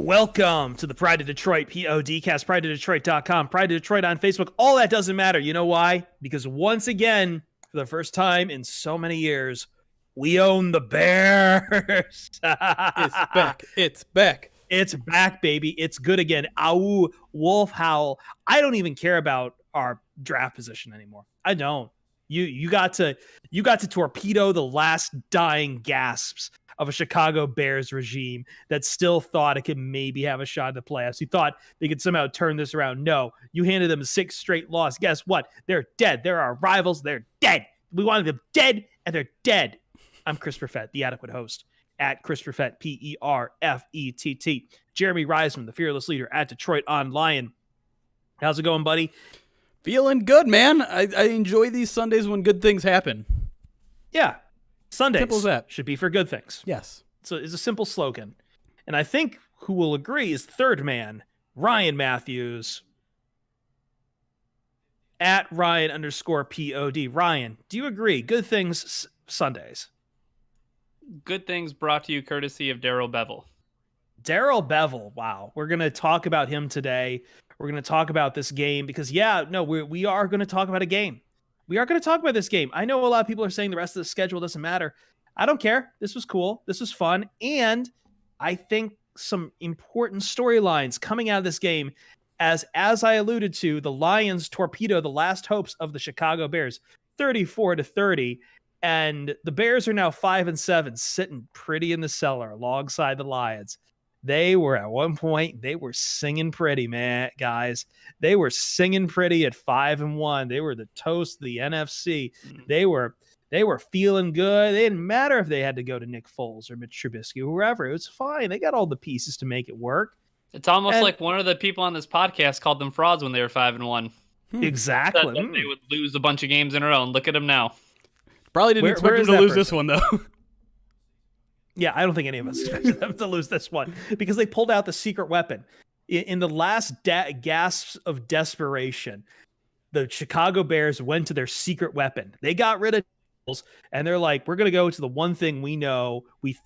Welcome to the Pride of Detroit PODcast, prideofdetroit.com, Pride of Detroit on Facebook. All that doesn't matter. You know why? Because once again, for the first time in so many years, we own the Bears. It's back. It's back. It's back, baby. It's good again. Ow, wolf howl. I don't even care about our draft position anymore. I don't. You got to torpedo the last dying gasps of a Chicago Bears regime that still thought it could maybe have a shot at the playoffs. You thought they could somehow turn this around. No, you handed them 6 straight losses. Guess what? They're dead. They're our rivals. They're dead. We wanted them dead, and they're dead. I'm Chris Perfett, the adequate host at Chris Perfett, P-E-R-F-E-T-T. Jeremy Reisman, the fearless leader at Detroit on Lion. How's it going, buddy? Feeling good, man. I enjoy these Sundays when good things happen. Yeah. Sundays simple as that. Should be for good things. Yes. So it's a simple slogan. And I think who will agree is the third man, Ryan Matthews, at Ryan_POD. Ryan, do you agree? Good things Sundays. Good things brought to you courtesy of Darrell Bevell. Daryl Bevel. Wow. We're going to talk about him today. We're going to talk about this game because, we are going to talk about a game. We are going to talk about this game. I know a lot of people are saying the rest of the schedule doesn't matter. I don't care. This was cool. This was fun. And I think some important storylines coming out of this game as I alluded to, the Lions torpedo the last hopes of the Chicago Bears 34-30. And the Bears are now 5-7, sitting pretty in the cellar alongside the Lions. They were at one point, they were singing pretty, man, guys. They were singing pretty at 5-1. They were the toast of the NFC. They were feeling good. It didn't matter if they had to go to Nick Foles or Mitch Trubisky, whoever. It was fine. They got all the pieces to make it work. It's almost like one of the people on this podcast called them frauds when they were 5-1. Exactly. That they would lose a bunch of games in a row, and look at them now. Probably didn't expect them to lose this one, though. Yeah, I don't think any of us expected them to lose this one because they pulled out the secret weapon. In the last gasps of desperation, the Chicago Bears went to their secret weapon. They got rid of and they're like, we're going to go to the one thing we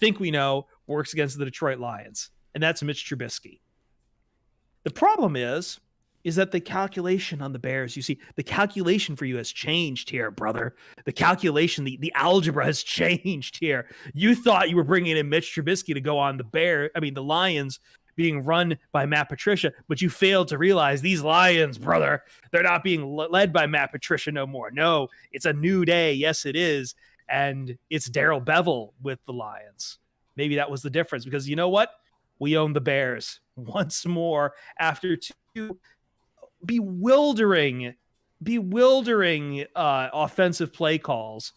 think we know works against the Detroit Lions, and that's Mitch Trubisky. The problem is that the calculation on the Bears, you see, the calculation for you has changed here, brother. The calculation, the algebra has changed here. You thought you were bringing in Mitch Trubisky to go on the Lions being run by Matt Patricia, but you failed to realize these Lions, brother, they're not being led by Matt Patricia no more. No, it's a new day. Yes, it is. And it's Darrell Bevell with the Lions. Maybe that was the difference because you know what? We own the Bears once more after 2 bewildering offensive play calls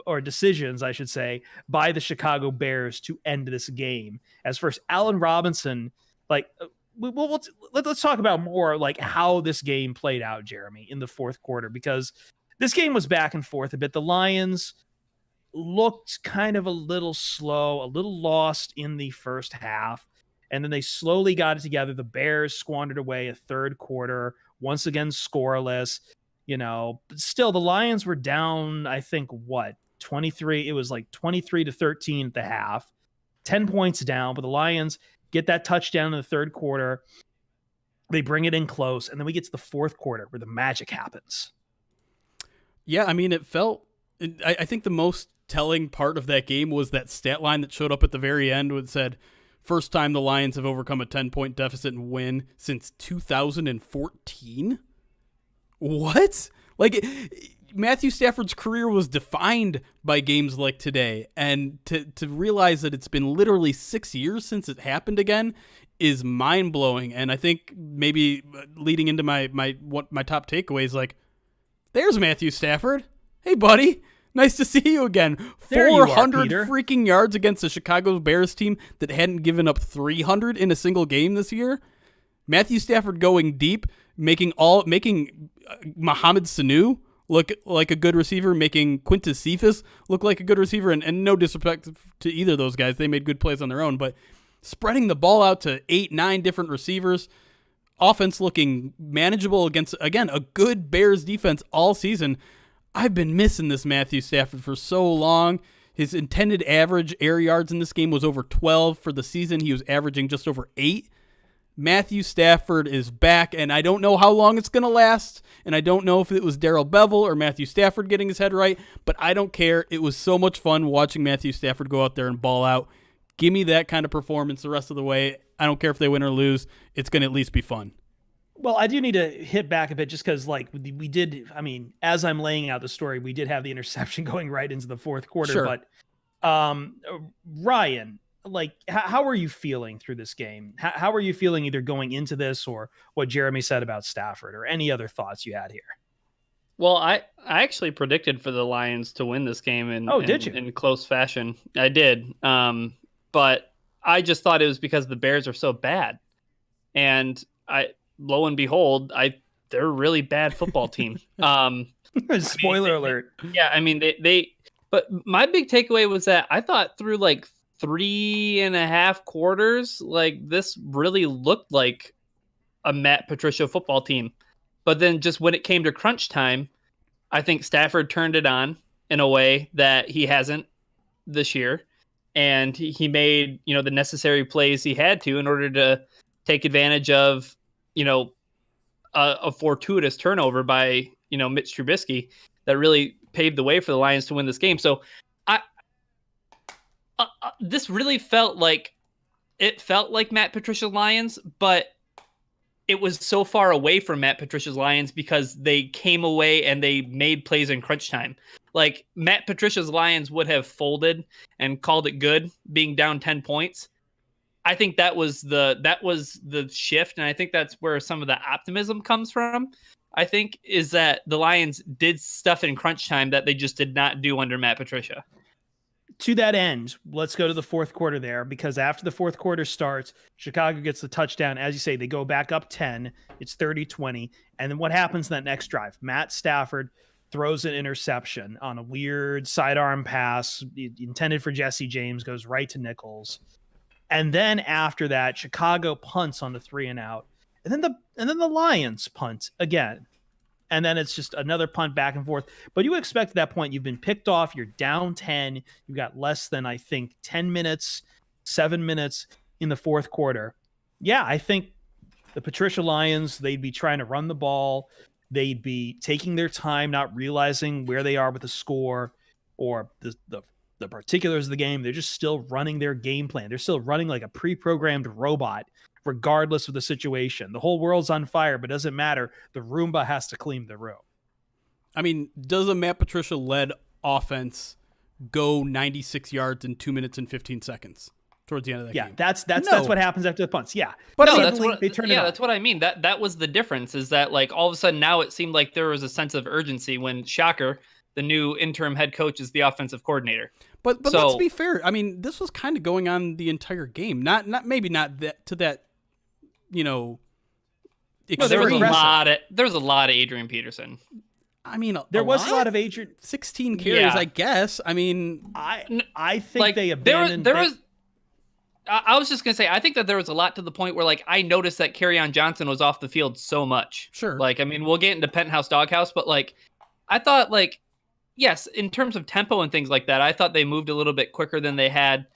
or decisions, I should say, by the Chicago Bears to end this game. As first, Allen Robinson, let's talk about more like how this game played out, Jeremy, in the fourth quarter, because this game was back and forth a bit. The Lions looked kind of a little slow, a little lost in the first half. And then they slowly got it together. The Bears squandered away a third quarter, once again scoreless. But still, the Lions were down, I think, 23? It was like 23-13 at the half. 10 points down, but the Lions get that touchdown in the third quarter. They bring it in close, and then we get to the fourth quarter where the magic happens. Yeah, I mean, I think the most telling part of that game was that stat line that showed up at the very end that said, first time the Lions have overcome a 10-point deficit and win since 2014? What? Matthew Stafford's career was defined by games like today, and to realize that it's been literally 6 years since it happened again is mind-blowing. And I think maybe leading into my top takeaways, there's Matthew Stafford. Hey, buddy. Nice to see you again. 400 freaking yards against the Chicago Bears team that hadn't given up 300 in a single game this year. Matthew Stafford going deep, making Mohamed Sanu look like a good receiver, making Quintus Cephas look like a good receiver, and no disrespect to either of those guys. They made good plays on their own, but spreading the ball out to 8-9 different receivers, offense looking manageable against, again, a good Bears defense all season. I've been missing this Matthew Stafford for so long. His intended average air yards in this game was over 12 for the season. He was averaging just over 8. Matthew Stafford is back, and I don't know how long it's going to last, and I don't know if it was Darrell Bevel or Matthew Stafford getting his head right, but I don't care. It was so much fun watching Matthew Stafford go out there and ball out. Give me that kind of performance the rest of the way. I don't care if they win or lose. It's going to at least be fun. Well, I do need to hit back a bit just because, like, we did, I mean, as I'm laying out the story, we did have the interception going right into the fourth quarter. Sure. But Ryan, like, how are you feeling through this game? How are you feeling either going into this or what Jeremy said about Stafford or any other thoughts you had here? Well, I actually predicted for the Lions to win this game did you? in close fashion. I did. But I just thought it was because the Bears are so bad. And lo and behold, they're a really bad football team. Spoiler alert. Yeah, I mean but my big takeaway was that I thought through like 3.5 quarters, like this really looked like a Matt Patricia football team. But then just when it came to crunch time, I think Stafford turned it on in a way that he hasn't this year. And he made, the necessary plays he had to in order to take advantage of, a fortuitous turnover by, Mitch Trubisky that really paved the way for the Lions to win this game. So this really felt like Matt Patricia's Lions, but it was so far away from Matt Patricia's Lions because they came away and they made plays in crunch time. Like Matt Patricia's Lions would have folded and called it good being down 10 points. I think that was the shift. And I think that's where some of the optimism comes from. I think is that the Lions did stuff in crunch time that they just did not do under Matt Patricia. To that end, let's go to the fourth quarter there, because after the fourth quarter starts, Chicago gets the touchdown. As you say, they go back up 10. It's 30-20. And then what happens in that next drive? Matt Stafford throws an interception on a weird sidearm pass intended for Jesse James, goes right to Nichols. And then after that, Chicago punts on the 3-and-out. And then the Lions punt again. And then it's just another punt back and forth. But you expect at that point, you've been picked off. You're down 10. You've got less than, I think, 10 minutes, 7 minutes in the fourth quarter. Yeah, I think the Patricia Lions, they'd be trying to run the ball. They'd be taking their time, not realizing where they are with the score or the particulars of the game. They're just still running their game plan. They're still running like a pre-programmed robot, regardless of the situation. The whole world's on fire, but it doesn't matter. The Roomba has to clean the room. I mean, does a Matt Patricia-led offense go 96 yards in 2 minutes and 15 seconds towards the end of that game? That's what happens after the punts. Yeah. But no, that's what I mean. That was the difference, is that like all of a sudden now it seemed like there was a sense of urgency when, shocker, the new interim head coach is the offensive coordinator. But let's be fair. I mean, this was kind of going on the entire game. Not that to that, there was a lot of Adrian Peterson. I mean, there was a lot of Adrian. 16 carries, I guess. I mean, I think they abandoned. I was just gonna say, I think that there was a lot to the point where, like, I noticed that Kerryon Johnson was off the field so much. Sure. Like, I mean, we'll get into Penthouse Doghouse, but like, I thought, like, yes, in terms of tempo and things like that, I thought they moved a little bit quicker than they had,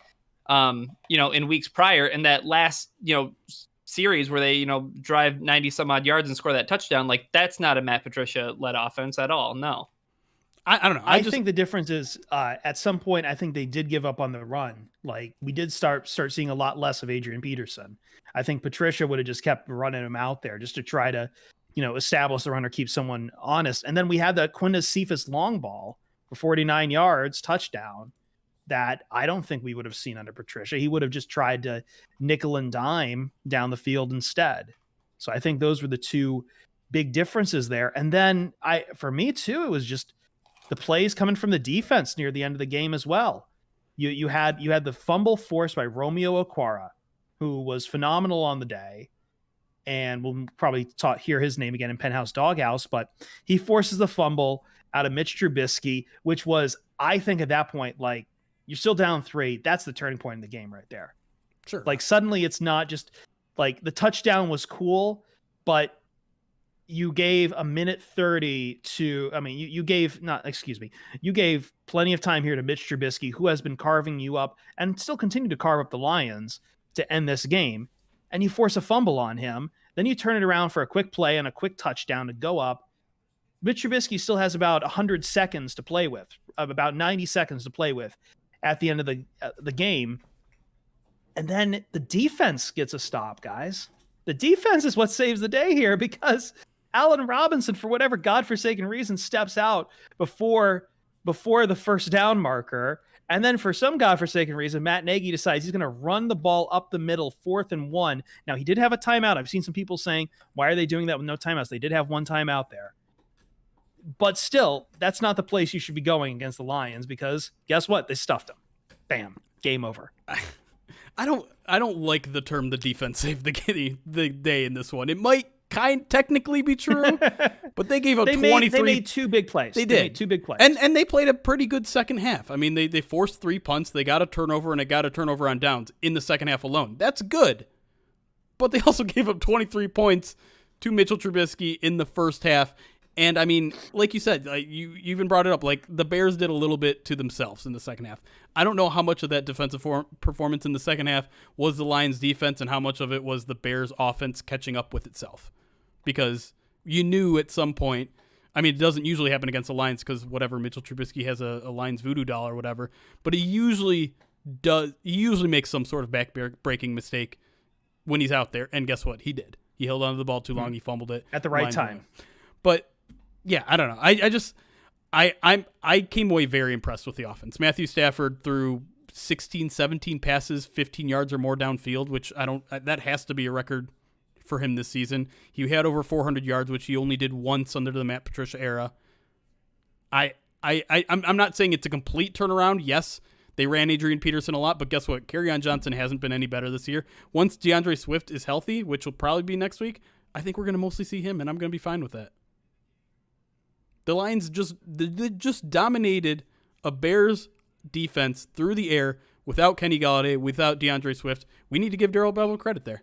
in weeks prior. And that last, series where they, drive 90 some odd yards and score that touchdown, like that's not a Matt Patricia led offense at all. No. I don't know. I think the difference is at some point, I think they did give up on the run. Like we did start seeing a lot less of Adrian Peterson. I think Patricia would have just kept running him out there just to try to, establish the run or keep someone honest. And then we had that Quintus Cephas long ball for 49 yards touchdown that I don't think we would have seen under Patricia. He would have just tried to nickel and dime down the field instead. So I think those were the two big differences there. And then for me too, it was just the plays coming from the defense near the end of the game as well. You had the fumble forced by Romeo Okwara, who was phenomenal on the day. And we'll probably hear his name again in Penthouse Doghouse, but he forces the fumble out of Mitch Trubisky, which was, I think at that point, like, you're still down 3. That's the turning point in the game right there. Sure. Like suddenly it's not just like the touchdown was cool, but you gave a minute 30 to, you gave plenty of time here to Mitch Trubisky, who has been carving you up and still continue to carve up the Lions to end this game. and you force a fumble on him. Then you turn it around for a quick play and a quick touchdown to go up. Mitch Trubisky still has about 100 seconds to play with, about 90 seconds to play with at the end of the game. And then the defense gets a stop, guys. The defense is what saves the day here, because Allen Robinson, for whatever godforsaken reason, steps out before the first down marker. And then for some godforsaken reason, Matt Nagy decides he's going to run the ball up the middle, 4th and 1. Now, he did have a timeout. I've seen some people saying, why are they doing that with no timeouts? They did have one timeout there. But still, that's not the place you should be going against the Lions, because guess what? They stuffed them. Bam. Game over. I don't like the term "the defense saved the day" in this one. It might technically be true, but they gave up 23. They made 2 big plays. They did. Made 2 big plays. And they played a pretty good second half. I mean, they forced 3 punts. They got a turnover, and they got a turnover on downs in the second half alone. That's good. But they also gave up 23 points to Mitchell Trubisky in the first half. And I mean, like you said, you even brought it up, like the Bears did a little bit to themselves in the second half. I don't know how much of that defensive performance in the second half was the Lions defense and how much of it was the Bears offense catching up with itself. Because you knew at some point, I mean, it doesn't usually happen against the Lions because whatever, Mitchell Trubisky has a Lions voodoo doll or whatever, but he usually makes some sort of back-breaking mistake when he's out there. And guess what? He did. He held onto the ball too long. He fumbled it. At the right time. But yeah, I don't know. I came away very impressed with the offense. Matthew Stafford threw 16, 17 passes, 15 yards or more downfield, which that has to be a record for him this season. He had over 400 yards, which he only did once under the Matt Patricia era. I'm not saying it's a complete turnaround. Yes, they ran Adrian Peterson a lot, but guess what? Kerryon Johnson hasn't been any better this year. Once DeAndre Swift is healthy, which will probably be next week, I think we're going to mostly see him, and I'm going to be fine with that. The Lions just dominated a Bears defense through the air without Kenny Golladay, without DeAndre Swift. We need to give Darrell Bevel credit there.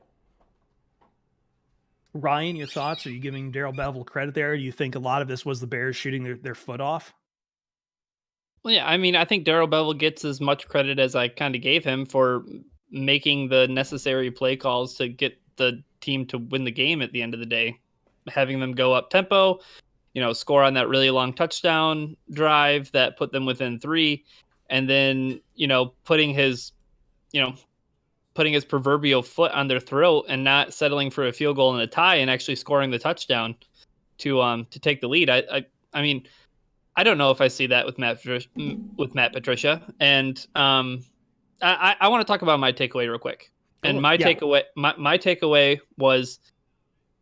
Ryan, your thoughts? Are you giving Darrell Bevel credit there? Do you think a lot of this was the Bears shooting their foot off? Well, yeah, I mean, I think Darrell Bevel gets as much credit as I kind of gave him for making the necessary play calls to get the team to win the game at the end of the day. Having them go up tempo, score on that really long touchdown drive that put them within 3, and then, putting his proverbial foot on their throat and not settling for a field goal and a tie and actually scoring the touchdown to take the lead. I mean, I don't know if I see that with Matt Patricia. And I want to talk about my takeaway real quick. And my takeaway was,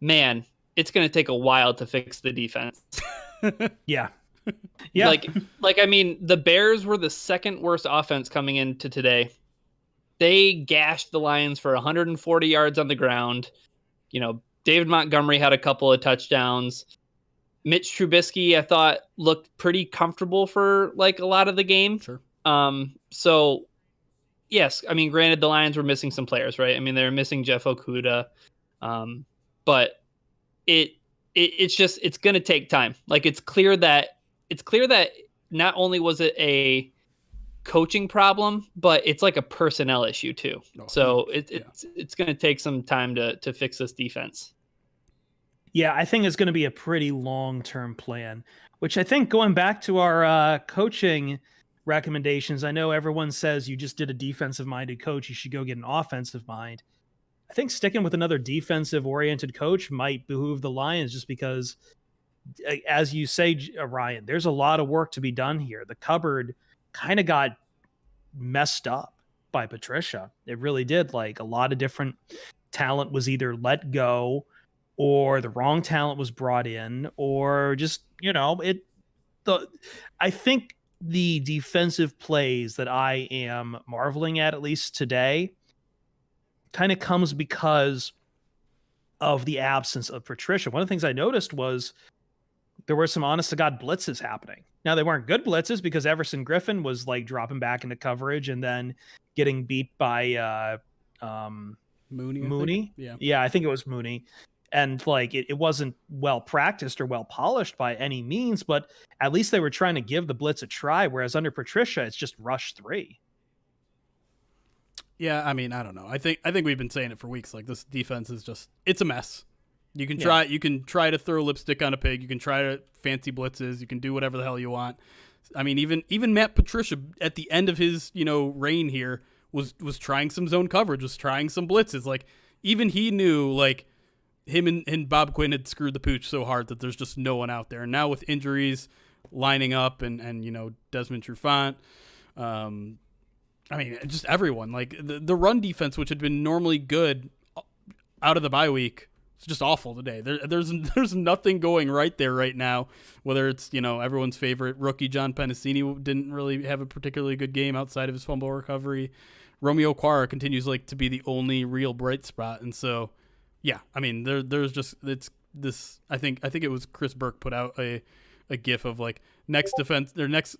man, it's going to take a while to fix the defense. Yeah. Like, I mean, the Bears were the second worst offense coming into today. They gashed the Lions for 140 yards on the ground. David Montgomery had a couple of touchdowns. Mitch Trubisky, I thought, looked pretty comfortable for like a lot of the game. Sure. So yes, I mean, granted, the Lions were missing some players, right? I mean, they were missing Jeff Okudah. But it's going to take time. Like, it's clear that not only was it a coaching problem, but it's like a personnel issue too. So it's going to take some time to fix this defense. Yeah, I think it's going to be a pretty long-term plan, which I think, going back to our coaching recommendations, I know everyone says you just did a defensive-minded coach, you should go get an offensive mind. I think sticking with another defensive-oriented coach might behoove the Lions, just because, as you say, Ryan, there's a lot of work to be done here. The cupboard kind of got messed up by Patricia. It really did. Like, a lot of different talent was either let go, or the wrong talent was brought in, or just, I think the defensive plays that I am marveling at least today, kind of comes because of the absence of Patricia. One of the things I noticed was there were some honest to God blitzes happening. Now, they weren't good blitzes because Everson Griffin was like dropping back into coverage and then getting beat by Mooney. Yeah, I think it was Mooney. And like it wasn't well practiced or well polished by any means, but at least they were trying to give the blitz a try. Whereas under Patricia, it's just rush 3. Yeah, I mean, I don't know. I think we've been saying it for weeks. Like, this defense is it's a mess. You can try to throw lipstick on a pig. You can try to fancy blitzes. You can do whatever the hell you want. I mean, even Matt Patricia at the end of his reign here was trying some zone coverage, was trying some blitzes. Like, even he knew, like, him and Bob Quinn had screwed the pooch so hard that there's just no one out there. And now with injuries lining up and Desmond Trufant, I mean, just everyone. Like, the run defense, which had been normally good out of the bye week, it's just awful today. There's nothing going right there right now. Whether it's everyone's favorite rookie John Pennicini didn't really have a particularly good game outside of his fumble recovery. Romeo Okwara continues to be the only real bright spot, and so yeah, I mean there's just it's this. I think it was Chris Burke put out a gif of like next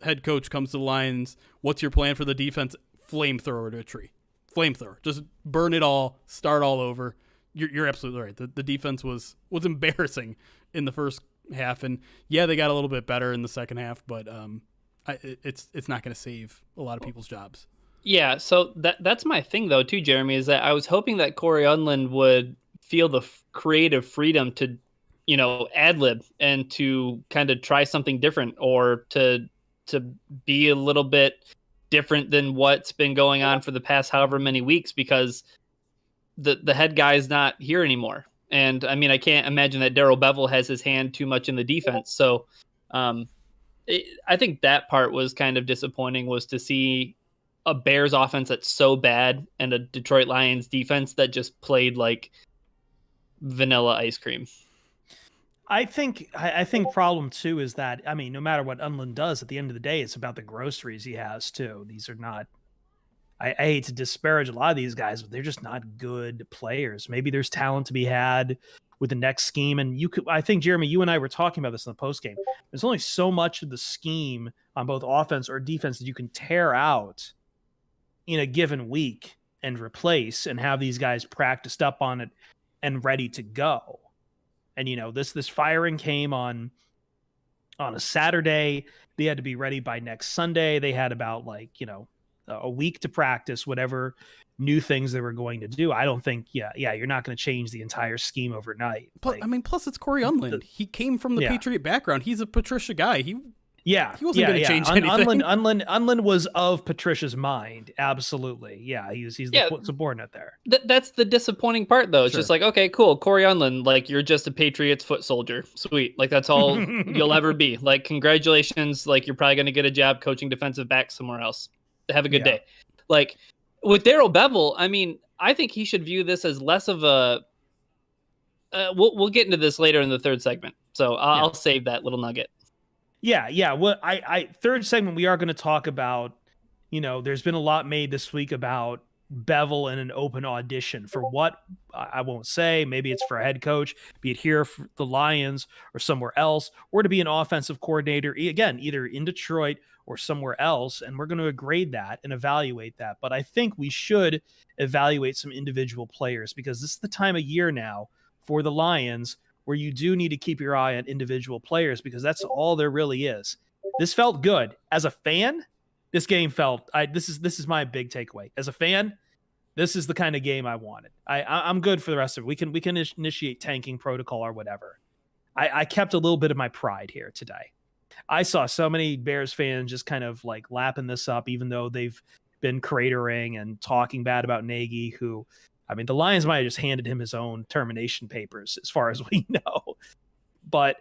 head coach comes to the Lions. What's your plan for the defense? Flamethrower to a tree. Flamethrower. Just burn it all. Start all over. You're absolutely right. The defense was embarrassing in the first half, and yeah, they got a little bit better in the second half, but it's not going to save a lot of people's jobs. Yeah, so that's my thing though too, Jeremy, is that I was hoping that Corey Unland would feel the creative freedom to ad lib and to kind of try something different, or to be a little bit different than what's been going on for the past however many weeks, because the head guy is not here anymore. And I mean, I can't imagine that Darrell Bevell has his hand too much in the defense. So I think that part was kind of disappointing, was to see a Bears offense that's so bad and a Detroit Lions defense that just played like vanilla ice cream. I think problem too is that, I mean, no matter what Unland does, at the end of the day, it's about the groceries he has too. These are not, I hate to disparage a lot of these guys, but they're just not good players. Maybe there's talent to be had with the next scheme. And I think, Jeremy, you and I were talking about this in the post game. There's only so much of the scheme on both offense or defense that you can tear out in a given week and replace and have these guys practiced up on it and ready to go. And, this firing came on a Saturday. They had to be ready by next Sunday. They had about a week to practice whatever new things they were going to do. I don't think, you're not going to change the entire scheme overnight. Plus it's Corey Unland. He came from the Patriot background. He's a Patricia guy. He wasn't going to change anything. Unland was of Patricia's mind. Absolutely. Yeah. He's the subordinate there. That's the disappointing part though. It's just like, okay, cool. Corey Unland, like, you're just a Patriots foot soldier. Sweet. Like, that's all you'll ever be. Like, congratulations. Like, you're probably going to get a job coaching defensive back somewhere else. Have a good day. Like, with Darrell Bevel, I mean, I think he should view this as less of a we'll get into this later in the third segment. So I'll save that little nugget. Yeah. Well, third segment, we are going to talk about, there's been a lot made this week about Bevel in an open audition for what I won't say. Maybe it's for a head coach, be it here for the Lions or somewhere else, or to be an offensive coordinator, again, either in Detroit or somewhere else. And we're going to grade that and evaluate that. But I think we should evaluate some individual players, because this is the time of year now for the Lions where you do need to keep your eye on individual players, because that's all there really is. This felt good. As a fan, this game felt, this is my big takeaway. As a fan, this is the kind of game I wanted. I'm good for the rest of it. We can initiate tanking protocol or whatever. I kept a little bit of my pride here today. I saw so many Bears fans just kind of like lapping this up, even though they've been cratering and talking bad about Nagy, who, I mean, the Lions might have just handed him his own termination papers as far as we know. But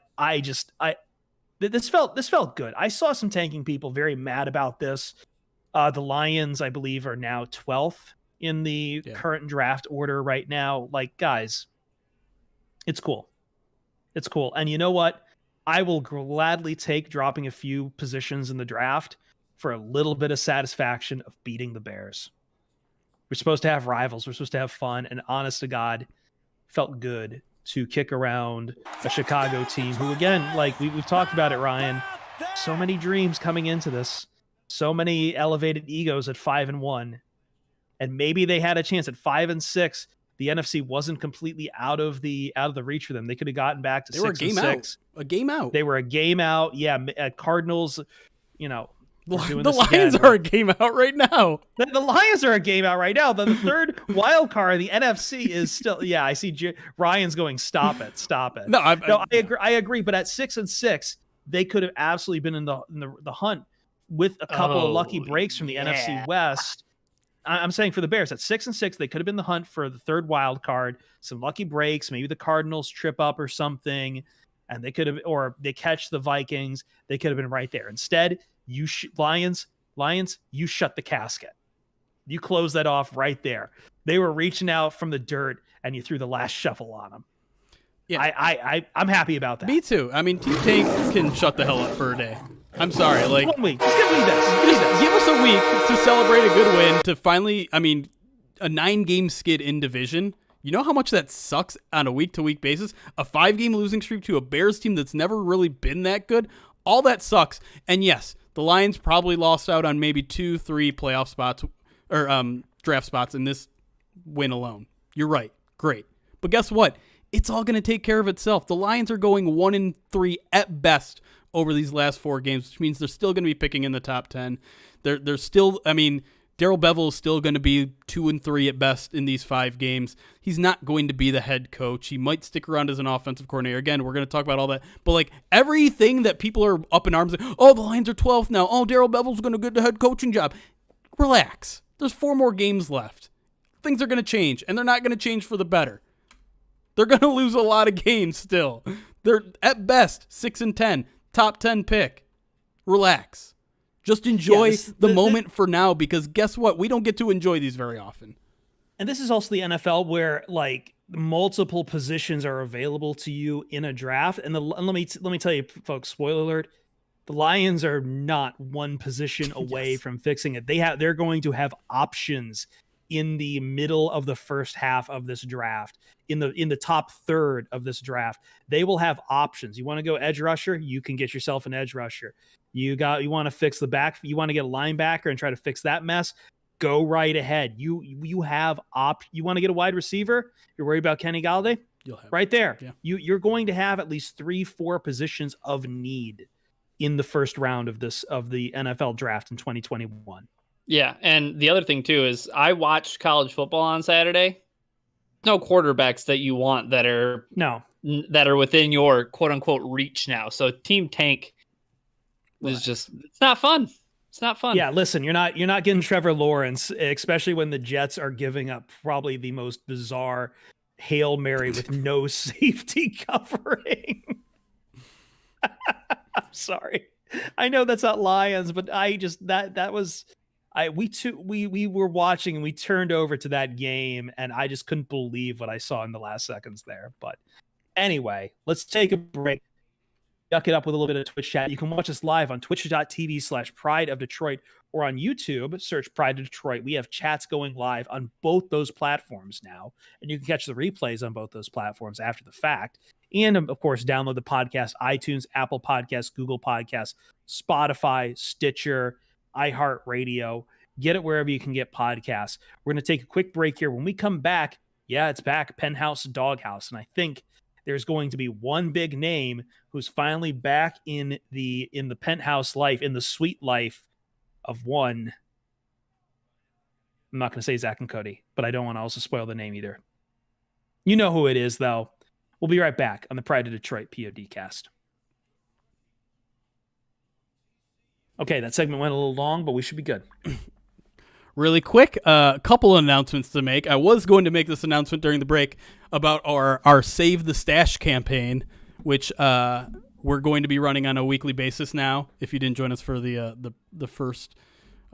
this felt good. I saw some tanking people very mad about this. The Lions, I believe, are now 12th in the current draft order right now. Like, guys, it's cool. It's cool. And you know what? I will gladly take dropping a few positions in the draft for a little bit of satisfaction of beating the Bears. We're supposed to have rivals. We're supposed to have fun. And honest to God, felt good to kick around a Chicago team who, again, like we've talked about it, Ryan, so many dreams coming into this, so many elevated egos at 5-1. And maybe they had a chance at 5-6. The NFC wasn't completely out of the reach for them. They could have gotten back to 6-6. A game out. They were a game out. Yeah. Cardinals, The Lions are a game out right now. The Lions are a game out right now. The third wild card, the NFC, is still. Yeah, I see Ryan's going. Stop it. No, I agree. I agree. But at 6-6, they could have absolutely been in the hunt with a couple of lucky breaks from the NFC West. I'm saying for the Bears at 6-6, they could have been the hunt for the third wild card. Some lucky breaks. Maybe the Cardinals trip up or something, and they could have, or they catch the Vikings. They could have been right there. Instead, you Lions, you shut the casket. You close that off right there. They were reaching out from the dirt, and you threw the last shovel on them. Yeah, I'm happy about that. Me too. I mean, Team Tank can shut the hell up for a day. I'm sorry. Like, 1 week. Just give me this. Just give us a week to celebrate a good win, to finally, I mean, a 9-game skid in division. You know how much that sucks on a week-to-week basis? A 5-game losing streak to a Bears team that's never really been that good? All that sucks. And yes, the Lions probably lost out on maybe 2-3 playoff spots or draft spots in this win alone. You're right. Great. But guess what? It's all going to take care of itself. The Lions are going 1-3 at best over these last 4 games, which means they're still going to be picking in the top 10. They're still, I mean, Darrell Bevell is still going to be 2-3 at best in these 5 games. He's not going to be the head coach. He might stick around as an offensive coordinator. Again, we're going to talk about all that. But like everything that people are up in arms, like, oh, the Lions are 12th now. Oh, Darrell Bevell's going to get the head coaching job. Relax. There's 4 more games left. Things are going to change, and they're not going to change for the better. They're going to lose a lot of games still. They're at best 6-10, top 10 pick. Relax. Just enjoy the moment for now, because guess what? We don't get to enjoy these very often. And this is also the NFL where like multiple positions are available to you in a draft. And let me tell you, folks, spoiler alert, the Lions are not one position away from fixing it. They're going to have options in the middle of the first half of this draft, in the top third of this draft. They will have options. You want to go edge rusher? You can get yourself an edge rusher. You want to fix the back. You want to get a linebacker and try to fix that mess? Go right ahead. You have you want to get a wide receiver? You're worried about Kenny Galladay? You'll have right there. Yeah. You're going to have at least 3-4 positions of need in the first round of the NFL draft in 2021. Yeah, and the other thing too is I watched college football on Saturday. No quarterbacks that you want that are within your quote unquote reach now. So Team Tank was it's not fun. It's not fun. Yeah, listen, you're not getting Trevor Lawrence, especially when the Jets are giving up probably the most bizarre Hail Mary with no safety covering. I'm sorry. I know that's not Lions, but I just we were watching and we turned over to that game and I just couldn't believe what I saw in the last seconds there. But anyway, let's take a break. Yuck it up with a little bit of Twitch chat. You can watch us live on twitch.tv/Pride of Detroit or on YouTube, search Pride of Detroit. We have chats going live on both those platforms now, and you can catch the replays on both those platforms after the fact. And of course, download the podcast, iTunes, Apple Podcasts, Google Podcasts, Spotify, Stitcher, iHeartRadio. Get it wherever you can get podcasts. We're going to take a quick break here. When we come back, it's back, Penthouse Doghouse. And I think there's going to be one big name who's finally back in the penthouse life, in the sweet life of one. I'm not going to say Zach and Cody, but I don't want to also spoil the name either. You know who it is, though. We'll be right back on the Pride of Detroit PODcast. Okay, that segment went a little long, but we should be good. Really quick, a couple of announcements to make. I was going to make this announcement during the break about our Save the Stash campaign, which we're going to be running on a weekly basis now. If you didn't join us for the first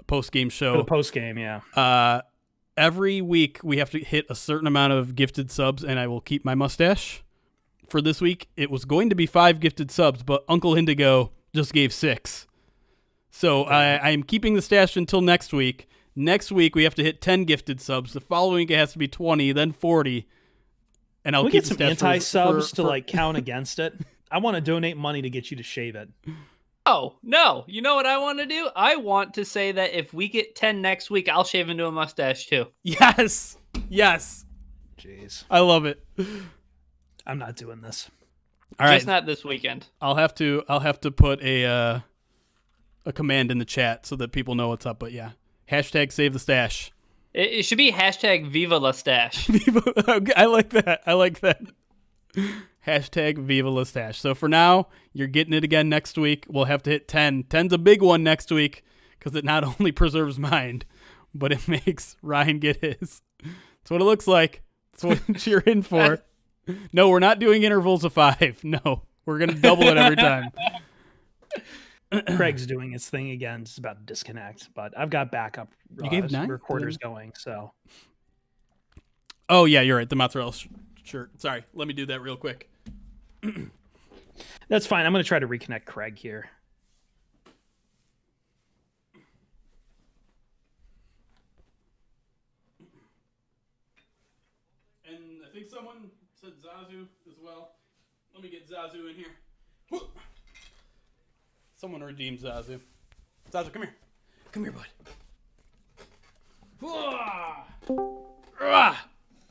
post-game show. For the post-game, yeah. Every week we have to hit a certain amount of gifted subs, and I will keep my mustache. For this week, it was going to be 5 gifted subs, but Uncle Indigo just gave 6. So I am keeping the stash until next week. Next week, we have to hit 10 gifted subs. The following week, it has to be 20, then 40. And I'll keep get some anti-subs to count against it. I want to donate money to get you to shave it. Oh, no. You know what I want to do? I want to say that if we get 10 next week, I'll shave into a mustache too. Yes. Yes. Jeez. I love it. I'm not doing this. All right. Just not this weekend. I'll have to put a a command in the chat so that people know what's up. But yeah, hashtag save the stash. It should be hashtag Viva La Stash. I like that. Hashtag Viva La Stash. So for now, you're getting it again next week. We'll have to hit 10. 10's a big one next week because it not only preserves mind, but it makes Ryan get his. That's what it looks like. That's what you're in for. No, we're not doing intervals of 5. No, we're going to double it every time. Craig's doing his thing again. It's about to disconnect, but I've got backup You gave 9? recorders going. So, Oh, yeah, you're right. The mozzarella shirt. Sorry. Let me do that real quick. that's fine. I'm going to try to reconnect Craig here. And I think someone said Zazu as well. Let me get Zazu in here. Someone redeemed Zazu. Zazu, come here. Come here, bud.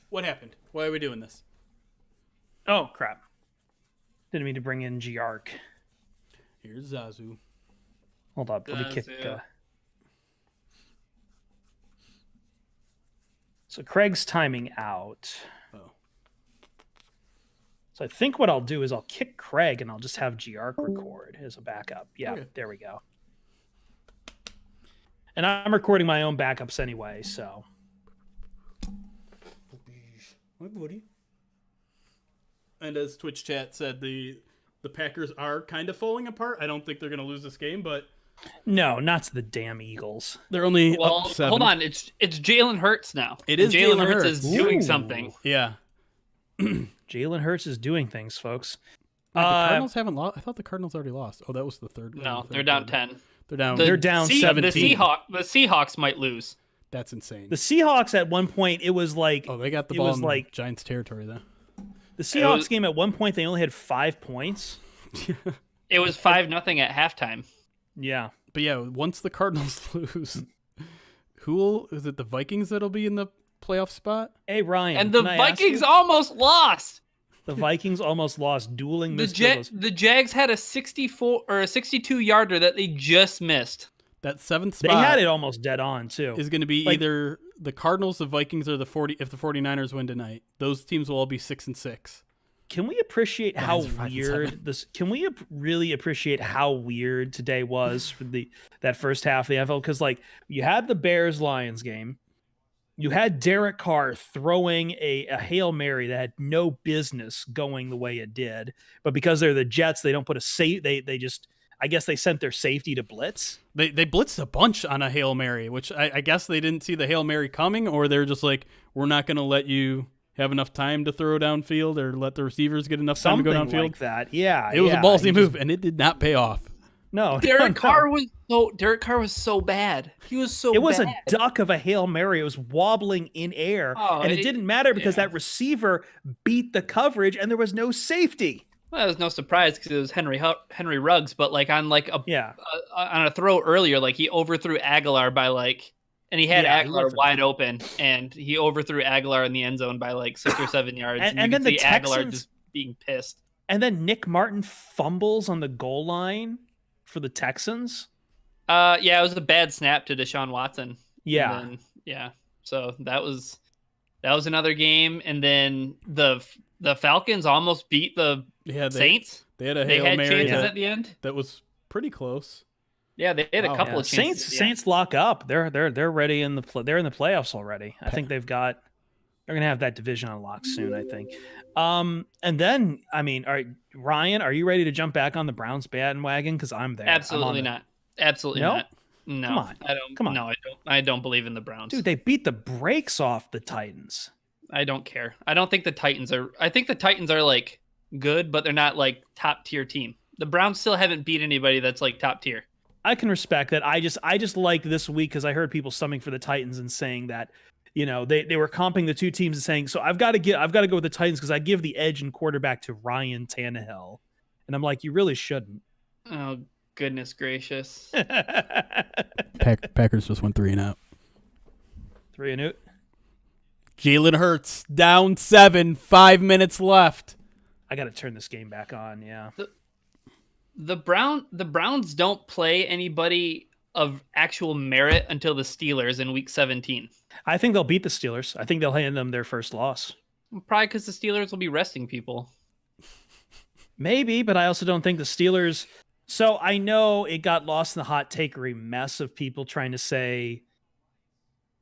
What happened? Why are we doing this? Oh, crap. Didn't mean to bring in Giark. Here's Zazu. Hold up. Let me kick. Zazu. So Craig's timing out. Oh. So I think what I'll do is I'll kick Craig and I'll just have Giark record as a backup. Yeah, Okay. There we go. And I'm recording my own backups anyway, so. Hi, buddy. And as Twitch chat said, the Packers are kind of falling apart. I don't think they're going to lose this game, but No, not to the damn Eagles. they're only Well, up 7. hold on. It's Jalen Hurts now. It is Jalen Jalen Hurts Hurts. is doing Ooh. something. Yeah. Jalen Hurts is doing things, folks. Wait, the Cardinals haven't lost. I thought the Cardinals already lost. Oh, that was the third. No, the they're third down quarter. 10. They're down. They're down 17. The Seahawks might lose. That's insane. The Seahawks at one point, it was like Oh, they got the it ball was in like Giants territory though. the Seahawks game at one point they only had 5 points. It was 5-0 at halftime. Yeah. But yeah, once the Cardinals lose, is it the Vikings that'll be in the playoff spot? Hey Ryan, And the can I ask Vikings you? almost lost. The Vikings almost lost dueling The missed field goals. the Jags had a 64 or a 62-yarder that they just missed. That 7th They spot had it almost dead on too. is going to be Like- either the Cardinals, the Vikings, or the 49ers win tonight. Those teams will all be 6-6. Can we appreciate how Lions are 5-7. weird this? Can we really appreciate how weird today was for that first half of the NFL? Because like you had the Bears Lions game, you had Derek Carr throwing a Hail Mary that had no business going the way it did, but because they're the Jets, they don't put a safe. They just I guess they sent their safety to blitz. They blitzed a bunch on a Hail Mary, which I guess they didn't see the Hail Mary coming, or they're just like, we're not going to let you have enough time to throw downfield or let the receivers get enough time to Something go downfield. like that. Yeah, It was a yeah. ballsy He move, and it did not pay off. No, Derek no. Carr was so bad. He was so It was bad. a duck of a Hail Mary. It was wobbling in air. Oh, and it didn't matter because yeah. that receiver beat the coverage and there was no safety. Well, that was no surprise because it was Henry Ruggs, but like on like Yeah. on a throw earlier, like he overthrew Aguilar by like, and he had Yeah, he Aguilar wasn't- wide open, and he overthrew Aguilar in the end zone by like 6 or 7 yards. And you then could the see Aguilar Texans- just being pissed. And then Nick Martin fumbles on the goal line for the Texans. Yeah, it was a bad snap to Deshaun Watson. Yeah. And then, yeah. So that was another game, and then the Falcons almost beat the Yeah, Saints. They had a They Hail had Mary chances that, at the end. that was pretty close. Yeah, they had a Wow. couple Yeah. of chances. Saints at the end. Saints lock up. They're ready they're in the playoffs already. I think they're going to have that division on lock soon, I think. And then I mean, all right, Ryan, are you ready to jump back on the Browns bandwagon cuz I'm there. Absolutely not. Absolutely No? not. No, Come on. I don't. Come on. No, I don't. I don't believe in the Browns. Dude, they beat the brakes off the Titans. I don't care. I don't think the Titans are. I think the Titans are like good, but they're not like top tier team. The Browns still haven't beat anybody that's like top tier. I can respect that. I just like this week because I heard people stumming for the Titans and saying that, you know, they were comping the two teams and saying, so I've got to go with the Titans because I give the edge in quarterback to Ryan Tannehill, and I'm like, you really shouldn't. Oh goodness gracious! Packers just went 3 and out. 3-0. Jalen Hurts down 7, 5 minutes left. I got to turn this game back on. Yeah. The Browns don't play anybody of actual merit until the Steelers in Week 17. I think they'll beat the Steelers. I think they'll hand them their first loss. Probably because the Steelers will be resting people. Maybe, but I also don't think the Steelers. So I know it got lost in the hot takery mess of people trying to say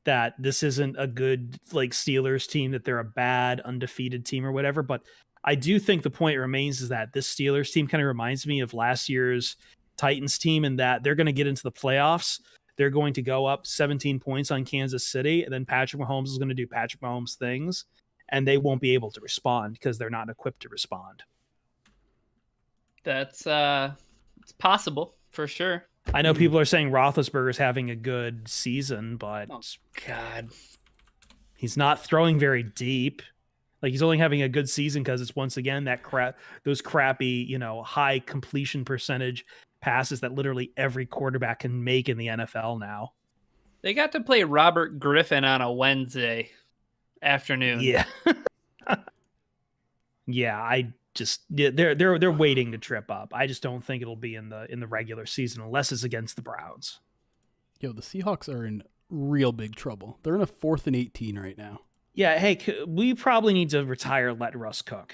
that this isn't a good like Steelers team, that they're a bad undefeated team or whatever. But I do think the point remains is that this Steelers team kind of reminds me of last year's Titans team in that they're going to get into the playoffs. They're going to go up 17 points on Kansas City, and then Patrick Mahomes is going to do Patrick Mahomes things, and they won't be able to respond because they're not equipped to respond. That's it's possible for sure. I know people are saying Roethlisberger's having a good season, but God, he's not throwing very deep. Like he's only having a good season because it's once again that those crappy, high completion percentage passes that literally every quarterback can make in the NFL now. They got to play Robert Griffin on a Wednesday afternoon. Yeah. Yeah, they're waiting to trip up. I just don't think it'll be in the regular season unless it's against the Browns. Yo, the Seahawks are in real big trouble. They're in a 4th and 18 right now. Yeah, hey, we probably need to retire let Russ cook.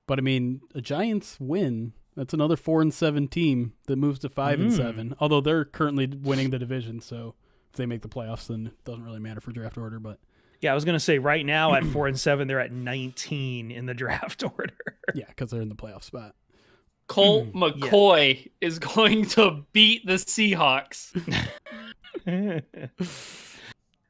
But I mean, a Giants win. That's another 4-7 team that moves to 5-7. Although they're currently winning the division, so if they make the playoffs, then it doesn't really matter for draft order. But yeah, I was gonna say right now at 4-7, they're at 19 in the draft order. Yeah, because they're in the playoff spot. Colt McCoy is going to beat the Seahawks.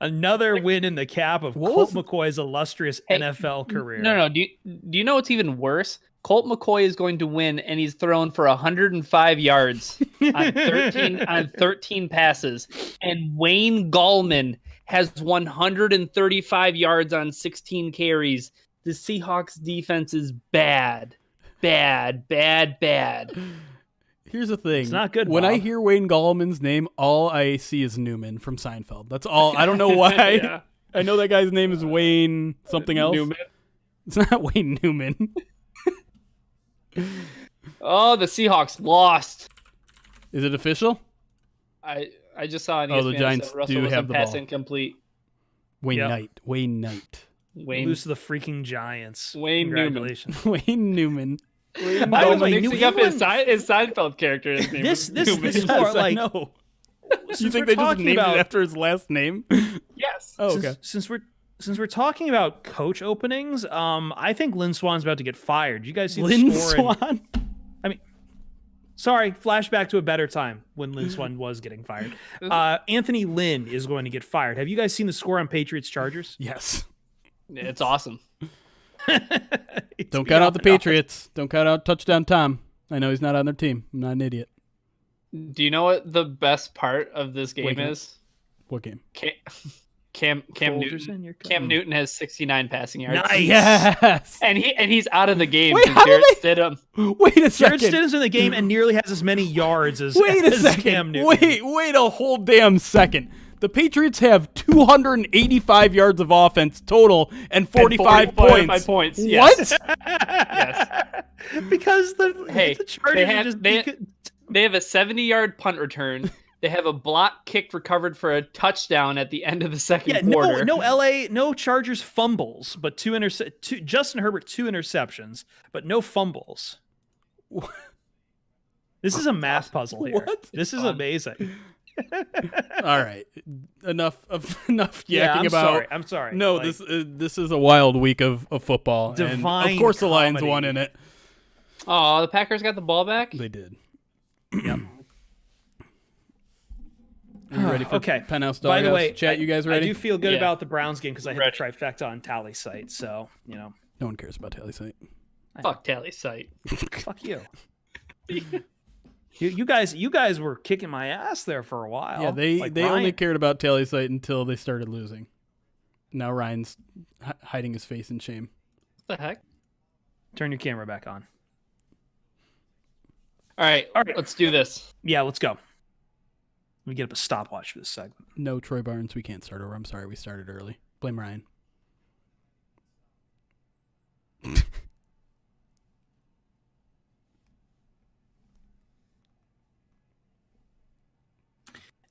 Another win in the cap of Colt McCoy's illustrious NFL career. No. Do you know what's even worse? Colt McCoy is going to win, and he's thrown for 105 yards on 13 passes. And Wayne Gallman has 135 yards on 16 carries. The Seahawks defense is bad. Bad. Here's the thing. It's not good, When Bob. I hear Wayne Gallman's name, all I see is Newman from Seinfeld. That's all. I don't know why. Yeah. I know that guy's name is Wayne something else. Newman. It's not Wayne Newman. Oh, the Seahawks lost. Is it official? I just saw on Oh, the ESPN Giants that Russell do was have a the pass ball. incomplete. Wayne Yep. Knight. Wayne Knight. Wayne Lose to the freaking Giants. Wayne Newman. Congratulations. Wayne Newman. By the way, mixing New up his England- Seinfeld character. His name This was Newman. is Yes, more I like know. You since think we're they just talking named about it after his last name? Yes. Oh, okay. since we're talking about coach openings, I think Lynn Swan's about to get fired. You guys see Lynn the score? Swan? Sorry, flashback to a better time when Lynn Swan was getting fired. Anthony Lynn is going to get fired. Have you guys seen the score on Patriots Chargers? Yes. It's awesome. Don't count out the Patriots. Don't count out touchdown Tom. I know he's not on their team. I'm not an idiot. Do you know what the best part of this game Wake up. is? What game? Cam Folgers Newton. in your cup. Cam Newton has 69 passing yards. Nice. Yes. And he's out of the game. Wait, because how did Jarrett Stidham. Wait a Jared second. Stidham's in the game and nearly has as many yards as, Wait a as second. Cam Newton. Wait a whole damn second. The Patriots have 285 yards of offense total and 45 points. 45 points. Yes. What? Yes. Because the Chargers they are have just they have a 70-yard punt return. They have a block kick recovered for a touchdown at the end of the second quarter. no Chargers fumbles, but two Justin Herbert 2 interceptions, but no fumbles. This is a math puzzle here. What? This is amazing. All right. Enough yakking Yeah, about. I'm sorry. No, Like, this is a wild week of football. And Divine of course, the Lions comedy. won in it. Oh, the Packers got the ball back? They did. Yep. Are you ready for Okay. Penthouse By the Doghouse way, chat? You guys ready? I do feel good Yeah. about the Browns game because I hit Ready. the trifecta on Tally site. So No one cares about Tally Site. Fuck Tally site. fuck you. You guys were kicking my ass there for a while. Yeah, they Like only Ryan. cared about Tally Site until they started losing. Now Ryan's hiding his face in shame. What the heck? Turn your camera back on. All right, let's do this. Yeah, let's go. Let me get up a stopwatch for this segment. No, Troy Barnes, we can't start over. I'm sorry, we started early. Blame Ryan.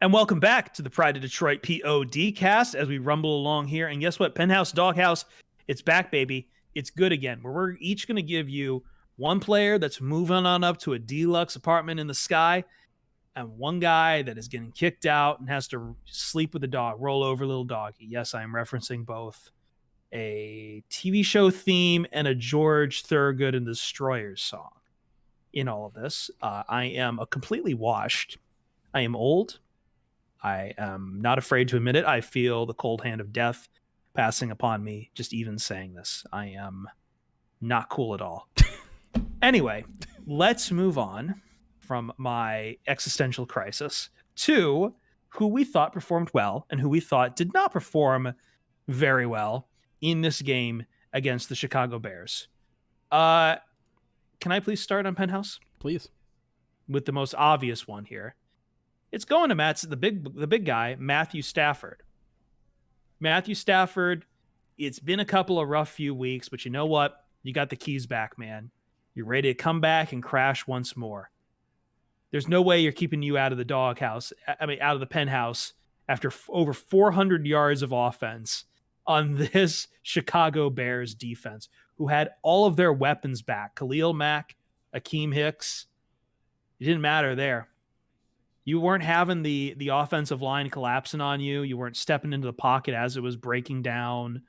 And welcome back to the Pride of Detroit POD cast as we rumble along here. And guess what? Penthouse Doghouse, it's back, baby. It's good again. Where we're each going to give you one player that's moving on up to a deluxe apartment in the sky, and one guy that is getting kicked out and has to sleep with a dog, roll over little doggy. Yes, I am referencing both a TV show theme and a George Thorogood and the Destroyers song in all of this. I am completely washed. I am old. I am not afraid to admit it. I feel the cold hand of death passing upon me just even saying this. I am not cool at all. Anyway, let's move on from my existential crisis to who we thought performed well and who we thought did not perform very well in this game against the Chicago Bears. Can I please start on Penthouse? Please. With the most obvious one here. It's going to the big guy, Matthew Stafford. Matthew Stafford, it's been a couple of rough few weeks, but you know what? You got the keys back, man. You're ready to come back and crash once more. There's no way you're keeping you out of the doghouse. Out of the penthouse after over 400 yards of offense on this Chicago Bears defense, who had all of their weapons back. Khalil Mack, Akeem Hicks. It didn't matter there. You weren't having the offensive line collapsing on you. You weren't stepping into the pocket as it was breaking down.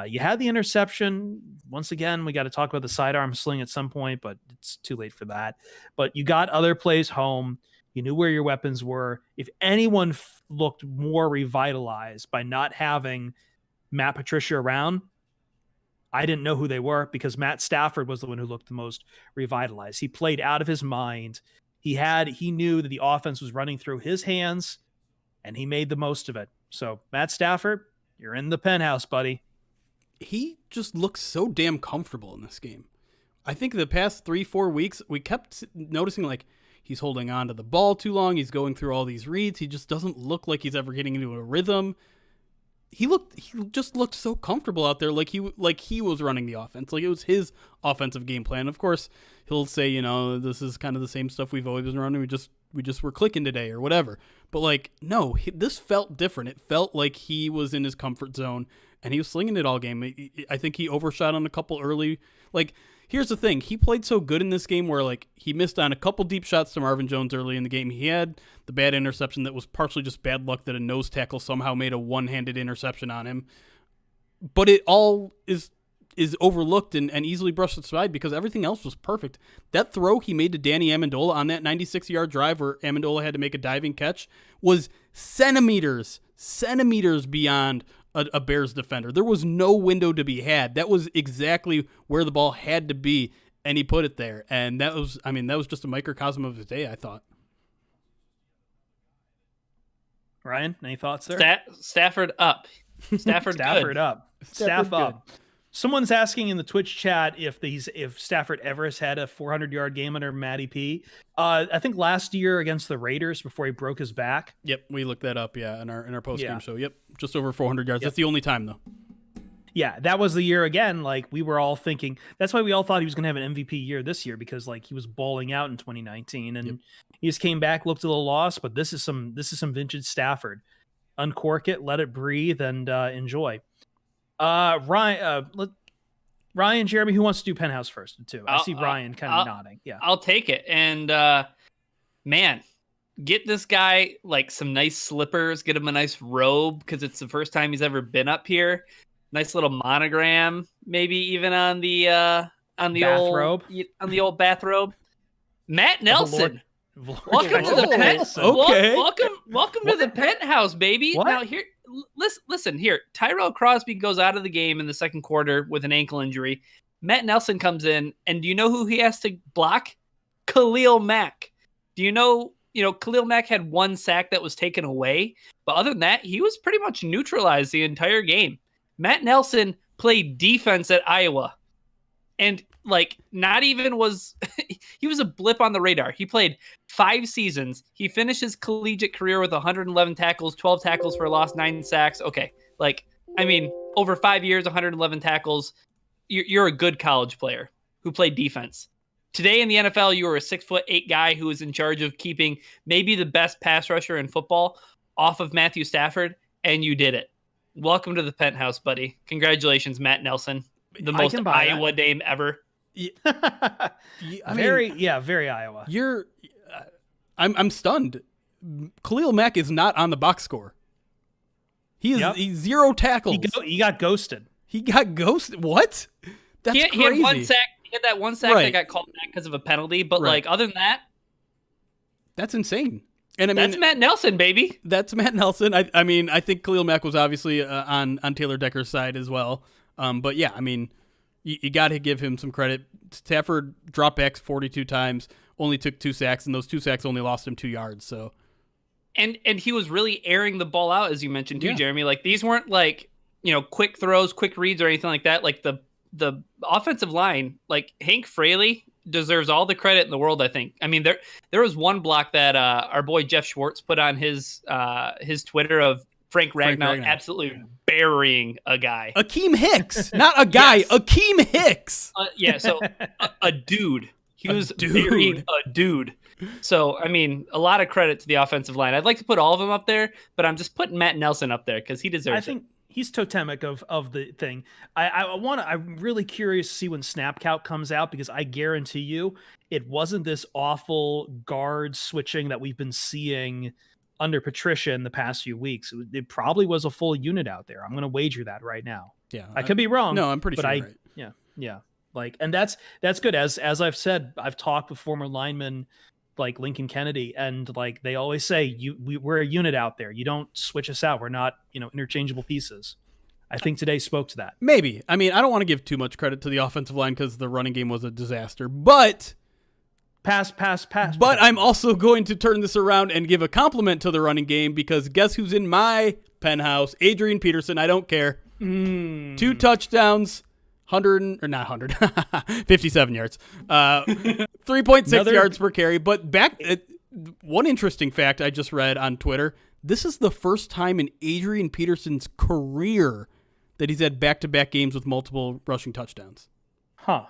You had the interception. Once again, we got to talk about the sidearm sling at some point, but it's too late for that. But you got other plays home. You knew where your weapons were. If anyone looked more revitalized by not having Matt Patricia around, I didn't know who they were, because Matt Stafford was the one who looked the most revitalized. He played out of his mind. He knew that the offense was running through his hands, and he made the most of it. So, Matt Stafford, you're in the penthouse, buddy. He just looks so damn comfortable in this game. I think the past 3-4 weeks, we kept noticing like he's holding on to the ball too long. He's going through all these reads. He just doesn't look like he's ever getting into a rhythm. He just looked so comfortable out there, like he was running the offense, like it was his offensive game plan. Of course, he'll say, this is kind of the same stuff we've always been running. We just were clicking today or whatever. But like, no, this felt different. It felt like he was in his comfort zone and he was slinging it all game. I think he overshot on a couple early. Like, here's the thing. He played so good in this game where like he missed on a couple deep shots to Marvin Jones early in the game. He had the bad interception that was partially just bad luck that a nose tackle somehow made a one-handed interception on him. But it all is overlooked and easily brushed aside because everything else was perfect. That throw he made to Danny Amendola on that 96-yard drive where Amendola had to make a diving catch was centimeters beyond a Bears defender. There was no window to be had. That was exactly where the ball had to be, and he put it there. And that was just a microcosm of his day, I thought. Ryan, any thoughts there? Stafford up. Stafford up. Staff up. Someone's asking in the Twitch chat if Stafford ever has had a 400-yard game under Matty P. I think last year against the Raiders before he broke his back. Yep, we looked that up. Yeah, in our post game show. Yep, just over 400 yards. Yep. That's the only time though. Yeah, that was the year again. Like we were all thinking, that's why we all thought he was going to have an MVP year this year, because like he was balling out in 2019 and he just came back, looked a little lost. But this is some vintage Stafford. Uncork it, let it breathe, and enjoy. Ryan, Jeremy, who wants to do Penthouse first too? I see Ryan kind of nodding. Yeah, I'll take it. And man, get this guy like some nice slippers, get him a nice robe because it's the first time he's ever been up here. Nice little monogram, maybe even on the bathrobe. On the old bathrobe. Matt Nelson. Welcome to the penthouse. Okay. Welcome to the penthouse, baby. What? Now here, listen here. Tyrell Crosby goes out of the game in the second quarter with an ankle injury. Matt Nelson comes in, and do you know who he has to block? Khalil Mack. Do you know Khalil Mack had one sack that was taken away, but other than that, he was pretty much neutralized the entire game. Matt Nelson played defense at Iowa, and like not even was he was a blip on the radar. He played 5 seasons. He finished his collegiate career with 111 tackles, 12 tackles for a loss, 9 sacks. Okay, over 5 years, 111 tackles. You're a good college player who played defense. Today in the NFL, you were a 6'8" guy who was in charge of keeping maybe the best pass rusher in football off of Matthew Stafford, and you did it. Welcome to the penthouse, buddy. Congratulations, Matt Nelson. The most Iowa name ever. Very Iowa. I'm stunned. Khalil Mack is not on the box score. He's 0 tackles. He got ghosted. He got ghosted. What? That's crazy. He had one sack. He had that one sack that got called back because of a penalty. But like other than that, that's insane. And I mean, that's Matt Nelson, baby. That's Matt Nelson. I mean, I think Khalil Mack was obviously on Taylor Decker's side as well. But yeah, I mean, you got to give him some credit. Stafford dropped backs 42 times, only took 2 sacks, and those 2 sacks only lost him 2 yards. So, and he was really airing the ball out, as you mentioned too, Jeremy. Like these weren't like quick throws, quick reads, or anything like that. Like the offensive line, like Hank Fraley deserves all the credit in the world, I think. I mean, there was one block that our boy Jeff Schwartz put on his Twitter of Frank Ragnow absolutely burying a guy. Akeem Hicks, not a guy, Akeem Hicks. So a dude. He was burying a dude. So, I mean, a lot of credit to the offensive line. I'd like to put all of them up there, but I'm just putting Matt Nelson up there because he deserves it. I think he's totemic of the thing. I'm really curious to see when snap count comes out, because I guarantee you it wasn't this awful guard switching that we've been seeing under Patricia in the past few weeks. It probably was a full unit out there. I'm going to wager that right now. Yeah, I could be wrong. No, I'm pretty sure. Right. Yeah. Like, and that's good. As I've said, I've talked with former linemen like Lincoln Kennedy, and like they always say, we're a unit out there. You don't switch us out. We're not, interchangeable pieces. I think today spoke to that. Maybe. I mean, I don't want to give too much credit to the offensive line because the running game was a disaster, but pass. But I'm also going to turn this around and give a compliment to the running game, because guess who's in my penthouse? Adrian Peterson. I don't care. 2 touchdowns. 57 yards, 3.6 yards per carry. But one interesting fact I just read on Twitter, this is the first time in Adrian Peterson's career that he's had back-to-back games with multiple rushing touchdowns. Huh.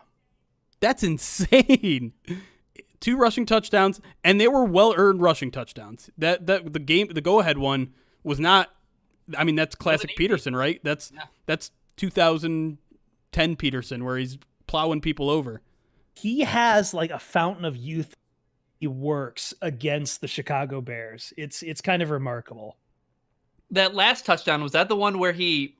That's insane. 2 rushing touchdowns, and they were well-earned rushing touchdowns. The go-ahead one was not, I mean, that's classic Peterson, right? That's 2010 Peterson, where he's plowing people over. He has like a fountain of youth. He works against the Chicago Bears. It's kind of remarkable. That last touchdown, was that the one where he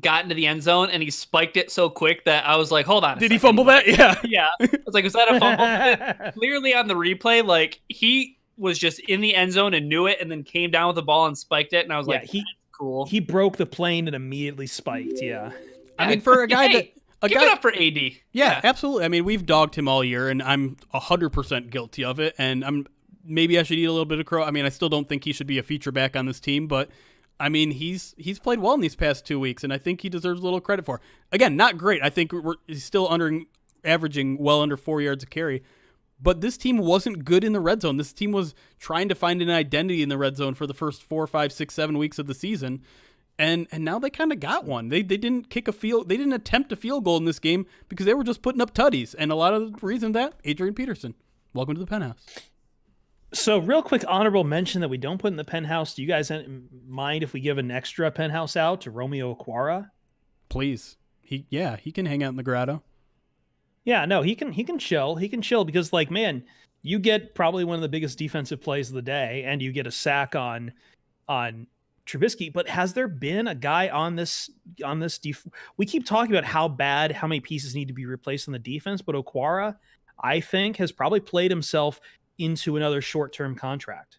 got into the end zone and he spiked it so quick that I was like, hold on. Did he fumble that? Yeah. Yeah. I was like, was that a fumble? Clearly on the replay, like he was just in the end zone and knew it, and then came down with the ball and spiked it. And I was like, that's cool. He broke the plane and immediately spiked. Yeah. I mean, for a guy give it up for AD. Yeah, absolutely. I mean, we've dogged him all year, and I'm 100% guilty of it. And maybe I should eat a little bit of crow. I mean, I still don't think he should be a feature back on this team, but I mean, he's played well in these past 2 weeks, and I think he deserves a little credit for it. Again, not great. I think he's still averaging well under 4 yards a carry. But this team wasn't good in the red zone. This team was trying to find an identity in the red zone for the first 4, 5, 6, 7 weeks of the season. And now they kind of got one. They didn't they didn't attempt a field goal in this game because they were just putting up tutties. And a lot of the reason that, Adrian Peterson. Welcome to the penthouse. So real quick honorable mention that we don't put in the penthouse. Do you guys mind if we give an extra penthouse out to Romeo Okwara? Please. He can hang out in the grotto. Yeah, no, he can chill. He can chill because, like, man, you get probably one of the biggest defensive plays of the day, and you get a sack on Trubisky. But has there been a guy on this we keep talking about how many pieces need to be replaced on the defense, but Okwara, I think, has probably played himself into another short-term contract.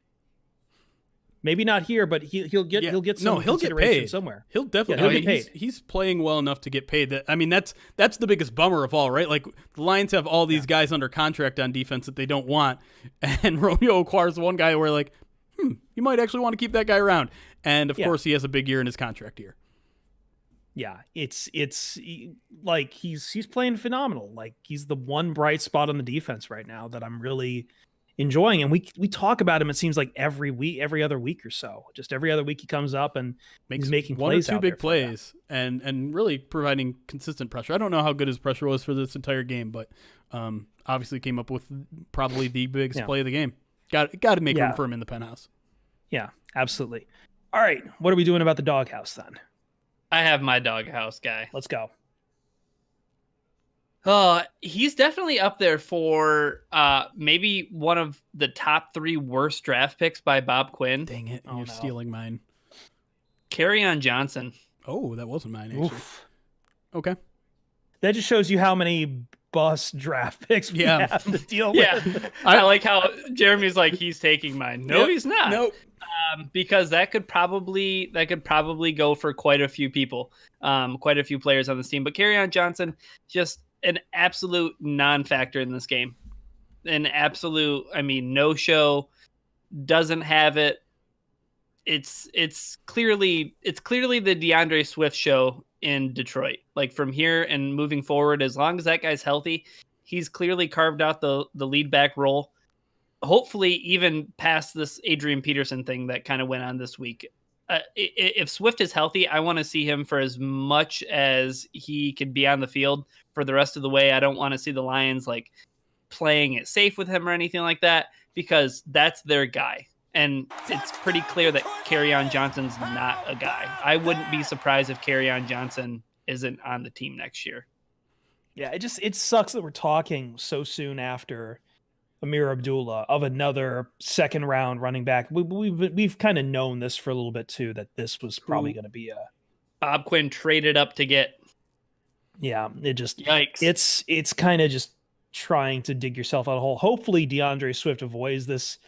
Maybe not here, but he'll get some consideration paid somewhere. He'll definitely get paid. He's playing well enough to get paid. That's the biggest bummer of all, right? Like, the Lions have all these guys under contract on defense that they don't want, and Romeo Okwara is the one guy where, like, you might actually want to keep that guy around. And of course, he has a big year in his contract year. Yeah, it's like he's playing phenomenal. Like, he's the one bright spot on the defense right now that I'm really enjoying. And we talk about him, it seems like every week, every other week or so. Just every other week he comes up and he's making one plays or two out big there plays and really providing consistent pressure. I don't know how good his pressure was for this entire game, but obviously came up with probably the biggest play of the game. Got to make room for him in the penthouse. Yeah, absolutely. All right, what are we doing about the doghouse then? I have my doghouse guy. Let's go. He's definitely up there for maybe one of the top 3 worst draft picks by Bob Quinn. Dang it, you're stealing mine. Kerryon Johnson. Oh, that wasn't mine, actually. Oof. Okay. That just shows you how many bust draft picks we have to deal with. I like how Jeremy's like, he's taking mine. No, he's not. Nope. Because that could probably go for quite a few people, quite a few players on this team. But Kerryon Johnson, just an absolute non-factor in this game. An absolute, no show, doesn't have it. It's clearly the DeAndre Swift show in Detroit. Like from here and moving forward, as long as that guy's healthy, he's clearly carved out the lead back role. Hopefully even past this Adrian Peterson thing that kind of went on this week. If Swift is healthy, I want to see him for as much as he can be on the field for the rest of the way. I don't want to see the Lions like playing it safe with him or anything like that, because that's their guy. And it's pretty clear that Kerryon Johnson's not a guy. I wouldn't be surprised if Kerryon Johnson isn't on the team next year. Yeah, it sucks that we're talking so soon after Amir Abdullah of another second round running back. We've kind of known this for a little bit too, that this was probably going to be a Bob Quinn traded up to get. Yeah, it just yikes. It's kind of just trying to dig yourself out a hole. Hopefully DeAndre Swift avoids this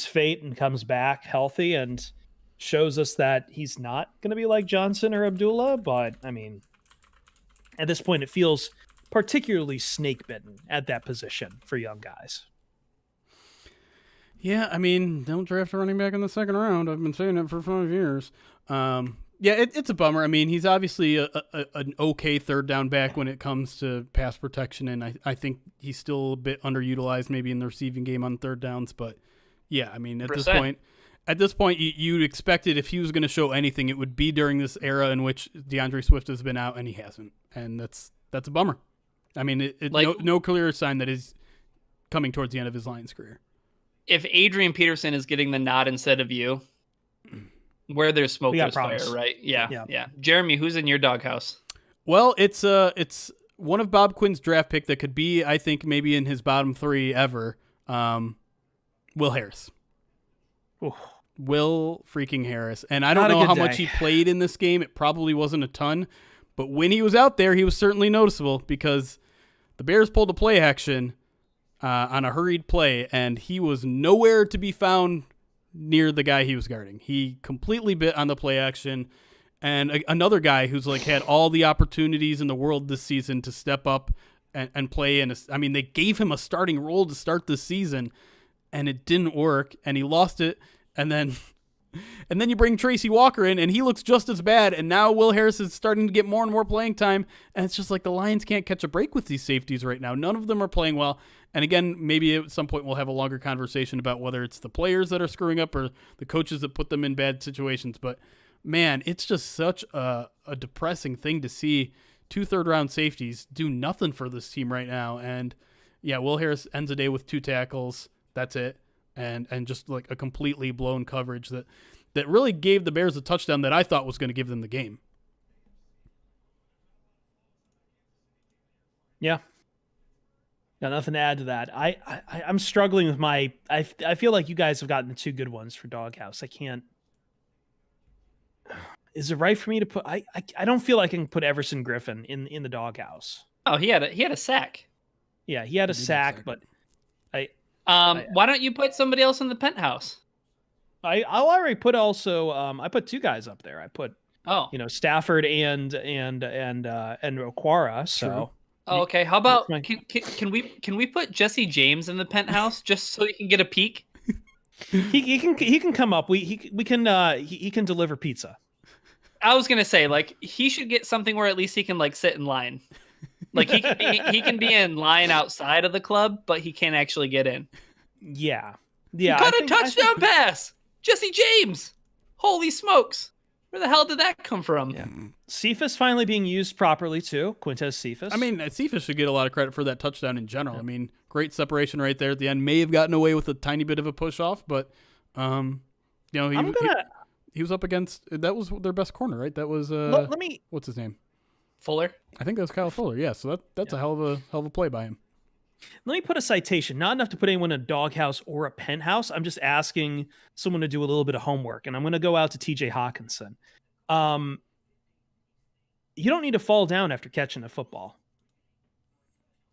fate and comes back healthy and shows us that he's not going to be like Johnson or Abdullah. But at this point, it feels particularly snake bitten at that position for young guys. Yeah, don't draft a running back in the second round. I've been saying it for 5 years. It's a bummer. He's obviously an okay third down back when it comes to pass protection, and I think he's still a bit underutilized maybe in the receiving game on third downs. But yeah, at this point, you'd expected if he was going to show anything, it would be during this era in which DeAndre Swift has been out, and he hasn't, and that's a bummer. No clearer sign that he's coming towards the end of his Lions career. If Adrian Peterson is getting the nod instead of you, where there's smoke, there's fire, right? Yeah. Jeremy, who's in your doghouse? Well, it's one of Bob Quinn's draft pick that could be, I think, maybe in his bottom 3 ever. Will Harris. Oof. Will freaking Harris. And I don't know how much he played in this game. It probably wasn't a ton. But when he was out there, he was certainly noticeable because the Bears pulled a play action on a hurried play, and he was nowhere to be found near the guy he was guarding. He completely bit on the play action. And another guy who's had all the opportunities in the world this season to step up and play. They gave him a starting role to start this season, and it didn't work, and he lost it. And then you bring Tracy Walker in, and he looks just as bad. And now Will Harris is starting to get more and more playing time. And it's just like the Lions can't catch a break with these safeties right now. None of them are playing well. And again, maybe at some point we'll have a longer conversation about whether it's the players that are screwing up or the coaches that put them in bad situations. But man, it's just such a depressing thing to see 2 third-round safeties do nothing for this team right now. And yeah, Will Harris ends the day with 2 tackles. That's it. And just like a completely blown coverage that really gave the Bears a touchdown that I thought was going to give them the game. Yeah. Got nothing to add to that. I'm struggling with my. I feel like you guys have gotten the 2 good ones for Doghouse. I can't. Is it right for me to put? I don't feel like I can put Everson Griffin in the Doghouse. Oh, he had a sack. Yeah, he had a sack, but why don't you put somebody else in the penthouse? I already put also. I put 2 guys up there. I put Stafford and Okwara. So. True. Oh, okay. How about can we put Jesse James in the penthouse just so you can get a peek? He can come up. We can deliver pizza. I was gonna say he should get something where at least he can sit in line. He can be in line outside of the club, but he can't actually get in. Yeah. He caught a touchdown pass. Jesse James. Holy smokes. Where the hell did that come from? Yeah. Cephas finally being used properly too. Quintez Cephas. I mean, Cephas should get a lot of credit for that touchdown in general. I mean, great separation right there at the end. May have gotten away with a tiny bit of a push off, but he was up against, that was their best corner, right? That was let me. what's his name? Fuller. I think that was Kyle Fuller. Yeah, so that's a hell of a play by him. Let me put a citation. Not enough to put anyone in a doghouse or a penthouse. I'm just asking someone to do a little bit of homework, and I'm going to go out to TJ Hawkinson. You don't need to fall down after catching a football.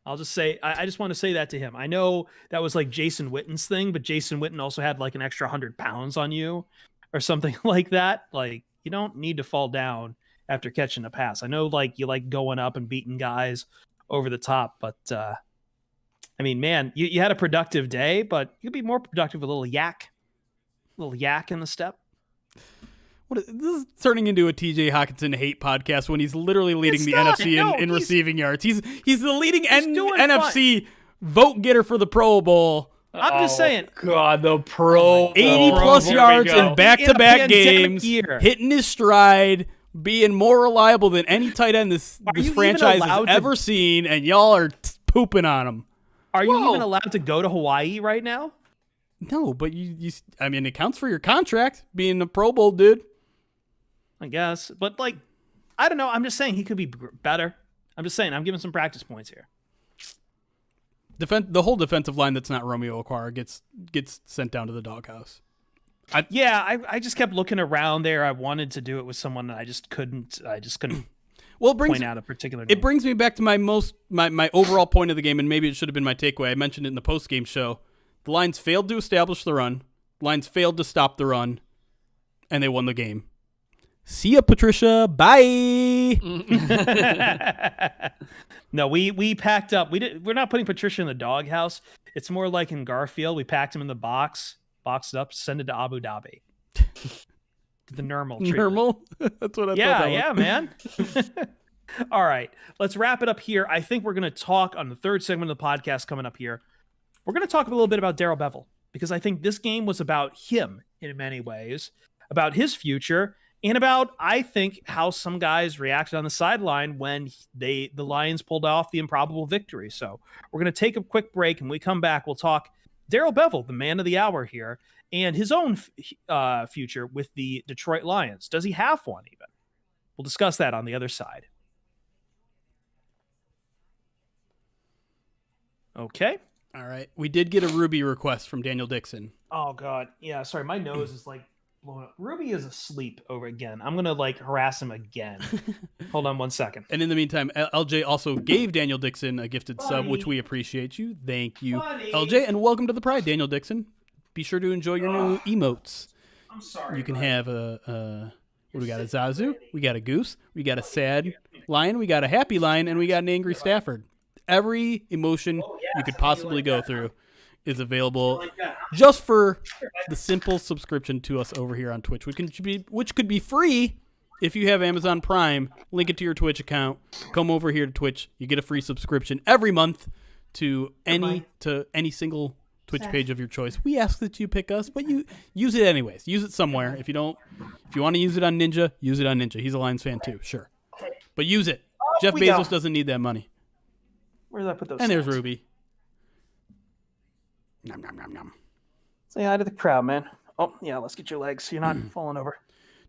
I'll just say, I just want to say that to him. I know that was like Jason Witten's thing, but Jason Witten also had like an extra 100 pounds on you or something like that. Like, you don't need to fall down after catching a pass. I know like you like going up and beating guys over the top, but I mean, man, you had a productive day, but you'd be more productive with a little yak in the step. This is turning into a TJ Hawkinson hate podcast when he's literally leading the NFC in receiving yards. He's the leading NFC vote getter for the Pro Bowl. I'm just saying. God, the Pro Bowl. 80 plus yards in back-to-back games, hitting his stride, being more reliable than any tight end this franchise has ever seen, and y'all are pooping on him. Are you even allowed to go to Hawaii right now? No, but I mean, it counts for your contract being a Pro Bowl dude. I guess. But, like, I don't know. I'm just saying he could be better. I'm just saying. I'm giving some practice points here. The whole defensive line that's not Romeo Okwara gets sent down to the doghouse. I just kept looking around there. I wanted to do it with someone, and I just couldn't. Well, point out a particular name. It brings me back to my overall point of the game, and maybe it should have been my takeaway. I mentioned it in the post-game show. The Lions failed to establish the run. The Lions failed to stop the run, and they won the game. See ya, Patricia. Bye. No, we packed up. We're not putting Patricia in the doghouse. It's more like in Garfield. We packed him in the boxed it up, send it to Abu Dhabi. The normal treatment. Normal? That's what I thought. Yeah, man. All right, let's wrap it up here. I think we're going to talk on the third segment of the podcast coming up here. We're going to talk a little bit about Darrell Bevel, because I think this game was about him in many ways, about his future, and about, I think, how some guys reacted on the sideline when the Lions pulled off the improbable victory. So we're going to take a quick break, and when we come back, we'll talk Darrell Bevel, the man of the hour here, and his own future with the Detroit Lions. Does he have one even? We'll discuss that on the other side. Okay. All right. We did get a Ruby request from Daniel Dixon. Oh, God. Yeah, sorry. My nose is like blowing up. Ruby is asleep over again. I'm going to like harass him again. Hold on 1 second. And in the meantime, LJ also gave Daniel Dixon a gifted sub, which we appreciate you. Thank you, LJ. And welcome to the Pride, Daniel Dixon. Be sure to enjoy your new emotes. I'm sorry. You can have what do we got? A Zazu, we got a Goose, we got a sad lion, we got a happy lion, and we got an angry Stafford. Every emotion you could possibly go through is available just for the simple subscription to us over here on Twitch, which could be free if you have Amazon Prime. Link it to your Twitch account. Come over here to Twitch. You get a free subscription every month to any single Twitch page of your choice. We ask that you pick us, but you use it anyways. Use it somewhere. If you want to use it on Ninja, use it on Ninja. He's a Lions fan too, sure. But use it. Jeff Bezos doesn't need that money. Where did I put those? And there's Ruby. Nom, nom, nom, nom. Say hi to the crowd, man. Oh, yeah, let's get your legs. You're not falling over.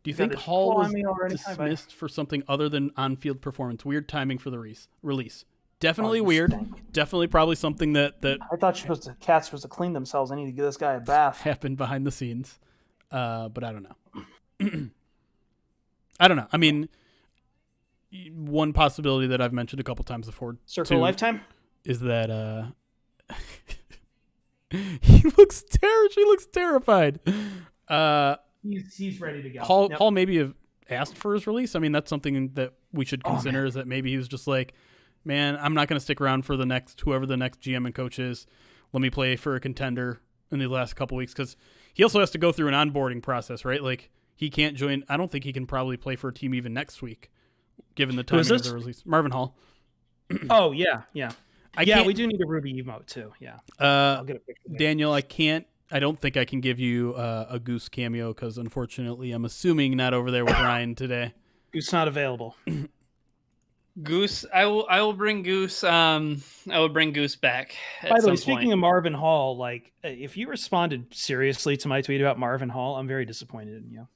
Do you think Hall was dismissed for something other than on-field performance? Weird timing for the release. Definitely weird. Definitely probably something that I thought cats supposed to clean themselves. I need to give this guy a bath. Happened behind the scenes. But I don't know. I don't know. I mean, one possibility that I've mentioned a couple times before, Circle of Lifetime, is that she looks terrified. He's ready to go. Hall maybe have asked for his release. I mean, that's something that we should consider, is that maybe he was just like, man, I'm not going to stick around for whoever the next GM and coach is. Let me play for a contender in the last couple weeks, because he also has to go through an onboarding process, right? Like, he can't join. I don't think he can probably play for a team even next week, given the timing of the release. Marvin Hall. Oh, yeah. We do need a Ruby emote too. Yeah. I'll get a picture. Daniel, I don't think I can give you a Goose cameo because unfortunately I'm assuming not over there with Ryan today. Goose not available. Goose, I will bring Goose. I will bring Goose back. By the way, speaking of Marvin Hall, like if you responded seriously to my tweet about Marvin Hall, I'm very disappointed in you.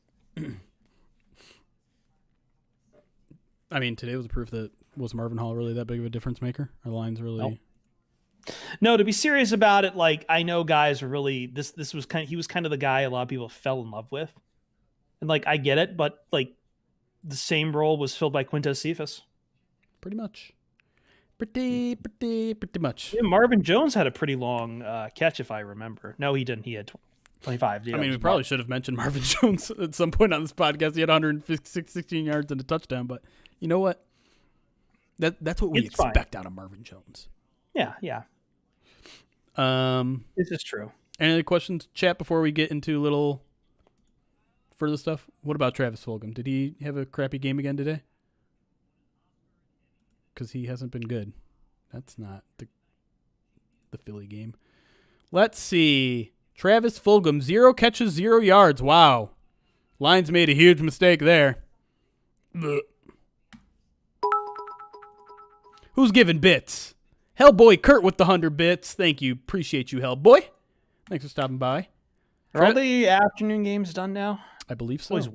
I mean, today was proof that was Marvin Hall really that big of a difference maker? Our lines really. No, to be serious about it, like I know guys were really this was he was kind of the guy a lot of people fell in love with, and like I get it, but like the same role was filled by Quintez Cephas. Pretty much. Pretty much. Yeah, Marvin Jones had a pretty long catch, if I remember. No, he didn't. He had 25. I mean, we probably should have mentioned Marvin Jones at some point on this podcast. He had 116 yards and a touchdown, but you know what? That's what we expect out of Marvin Jones. Yeah. This is true. Any other questions, chat, before we get into a little further stuff? What about Travis Fulgam? Did he have a crappy game again today? Because he hasn't been good. That's not the Philly game. Let's see. Travis Fulgam, 0 catches, 0 yards. Wow. Lions made a huge mistake there. Blech. Who's giving bits? Hellboy Kurt with the 100 bits. Thank you. Appreciate you, Hellboy. Thanks for stopping by. Are all the afternoon games done now? I believe so. It's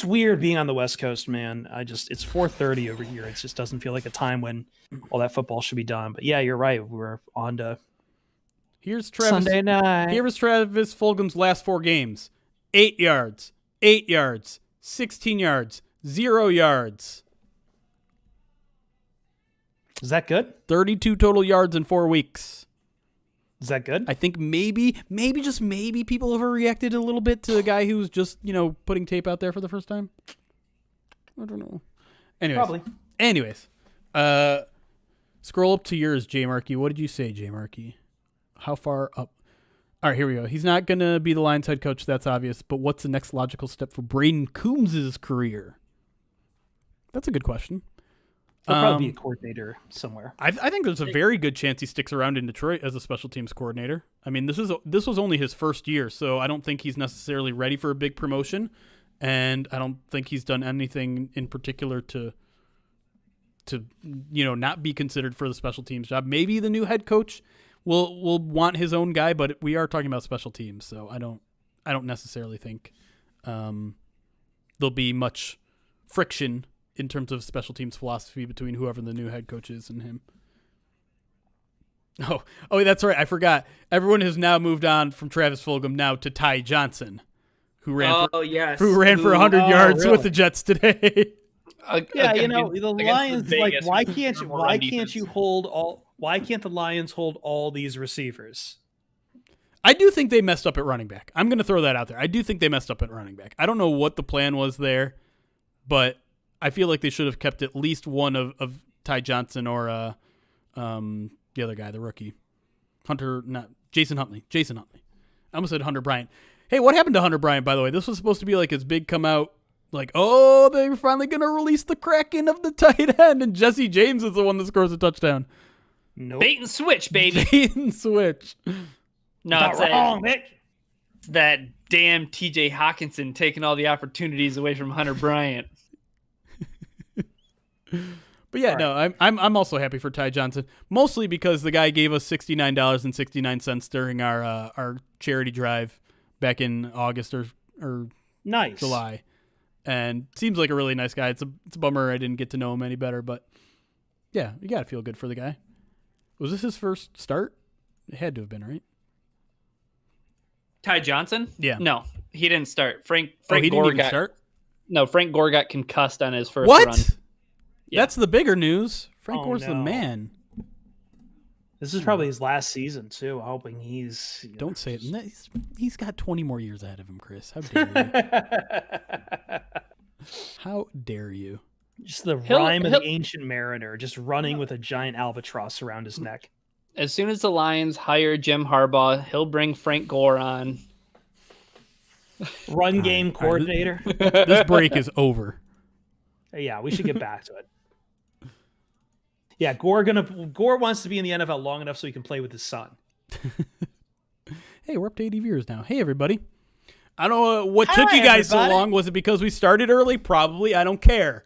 weird being on the West Coast, man. It's 4:30 over here. It just doesn't feel like a time when all that football should be done. But yeah, you're right. We're on to Sunday night. Here's Travis Fulgham's last 4 games. 8 yards, 8 yards, 16 yards, 0 yards. Is that good? 32 total yards in 4 weeks. Is that good? I think maybe just maybe people overreacted a little bit to the guy who was just, putting tape out there for the first time. I don't know. Anyways. Scroll up to yours, J. Markey. What did you say, J. Markey? How far up? All right, here we go. He's not going to be the Lions head coach. That's obvious. But what's the next logical step for Braden Coombs' career? That's a good question. He'll probably be a coordinator somewhere. I think there's a very good chance he sticks around in Detroit as a special teams coordinator. I mean, this was only his first year, so I don't think he's necessarily ready for a big promotion, and I don't think he's done anything in particular to not be considered for the special teams job. Maybe the new head coach will want his own guy, but we are talking about special teams, so I don't necessarily think there'll be much friction in terms of special teams philosophy between whoever the new head coach is and him. Oh, that's right. I forgot. Everyone has now moved on from Travis Fulgham now to Ty Johnson, who ran for 100 yards with the Jets today. The Lions, like, why can't the Lions hold all these receivers? I do think they messed up at running back. I'm going to throw that out there. I do think they messed up at running back. I don't know what the plan was there, but I feel like they should have kept at least one of Ty Johnson or the other guy, the rookie. Jason Huntley. I almost said Hunter Bryant. Hey, what happened to Hunter Bryant, by the way? This was supposed to be like his big come out, like, oh, they're finally going to release the Kraken of the tight end, and Jesse James is the one that scores a touchdown. Nope. Bait and switch, baby. Bait and switch. No, it's wrong, Nick. It's that damn TJ Hawkinson taking all the opportunities away from Hunter Bryant. But yeah, no, I'm also happy for Ty Johnson, mostly because the guy gave us $69.69 during our charity drive back in August or nice July, and seems like a really nice guy. It's a bummer I didn't get to know him any better, but yeah, you gotta feel good for the guy. Was this his first start? It had to have been, right? Ty Johnson? Yeah. No, he didn't start. Frank he Gore didn't even start? No, Frank Gore got concussed on his first run. What? Yeah. That's the bigger news. Frank Gore's the man. This is probably his last season, too. Hoping he's... Don't say it. He's got 20 more years ahead of him, Chris. How dare you? How dare you? Just the rhyme of the ancient mariner, just running with a giant albatross around his neck. As soon as the Lions hire Jim Harbaugh, he'll bring Frank Gore on. Run game coordinator. This break is over. Yeah, we should get back to it. Yeah, Gore wants to be in the NFL long enough so he can play with his son. Hey, we're up to 80 viewers now. Hey, everybody. I don't know what Hi, took you guys everybody. so long. Was it because we started early? Probably. I don't care.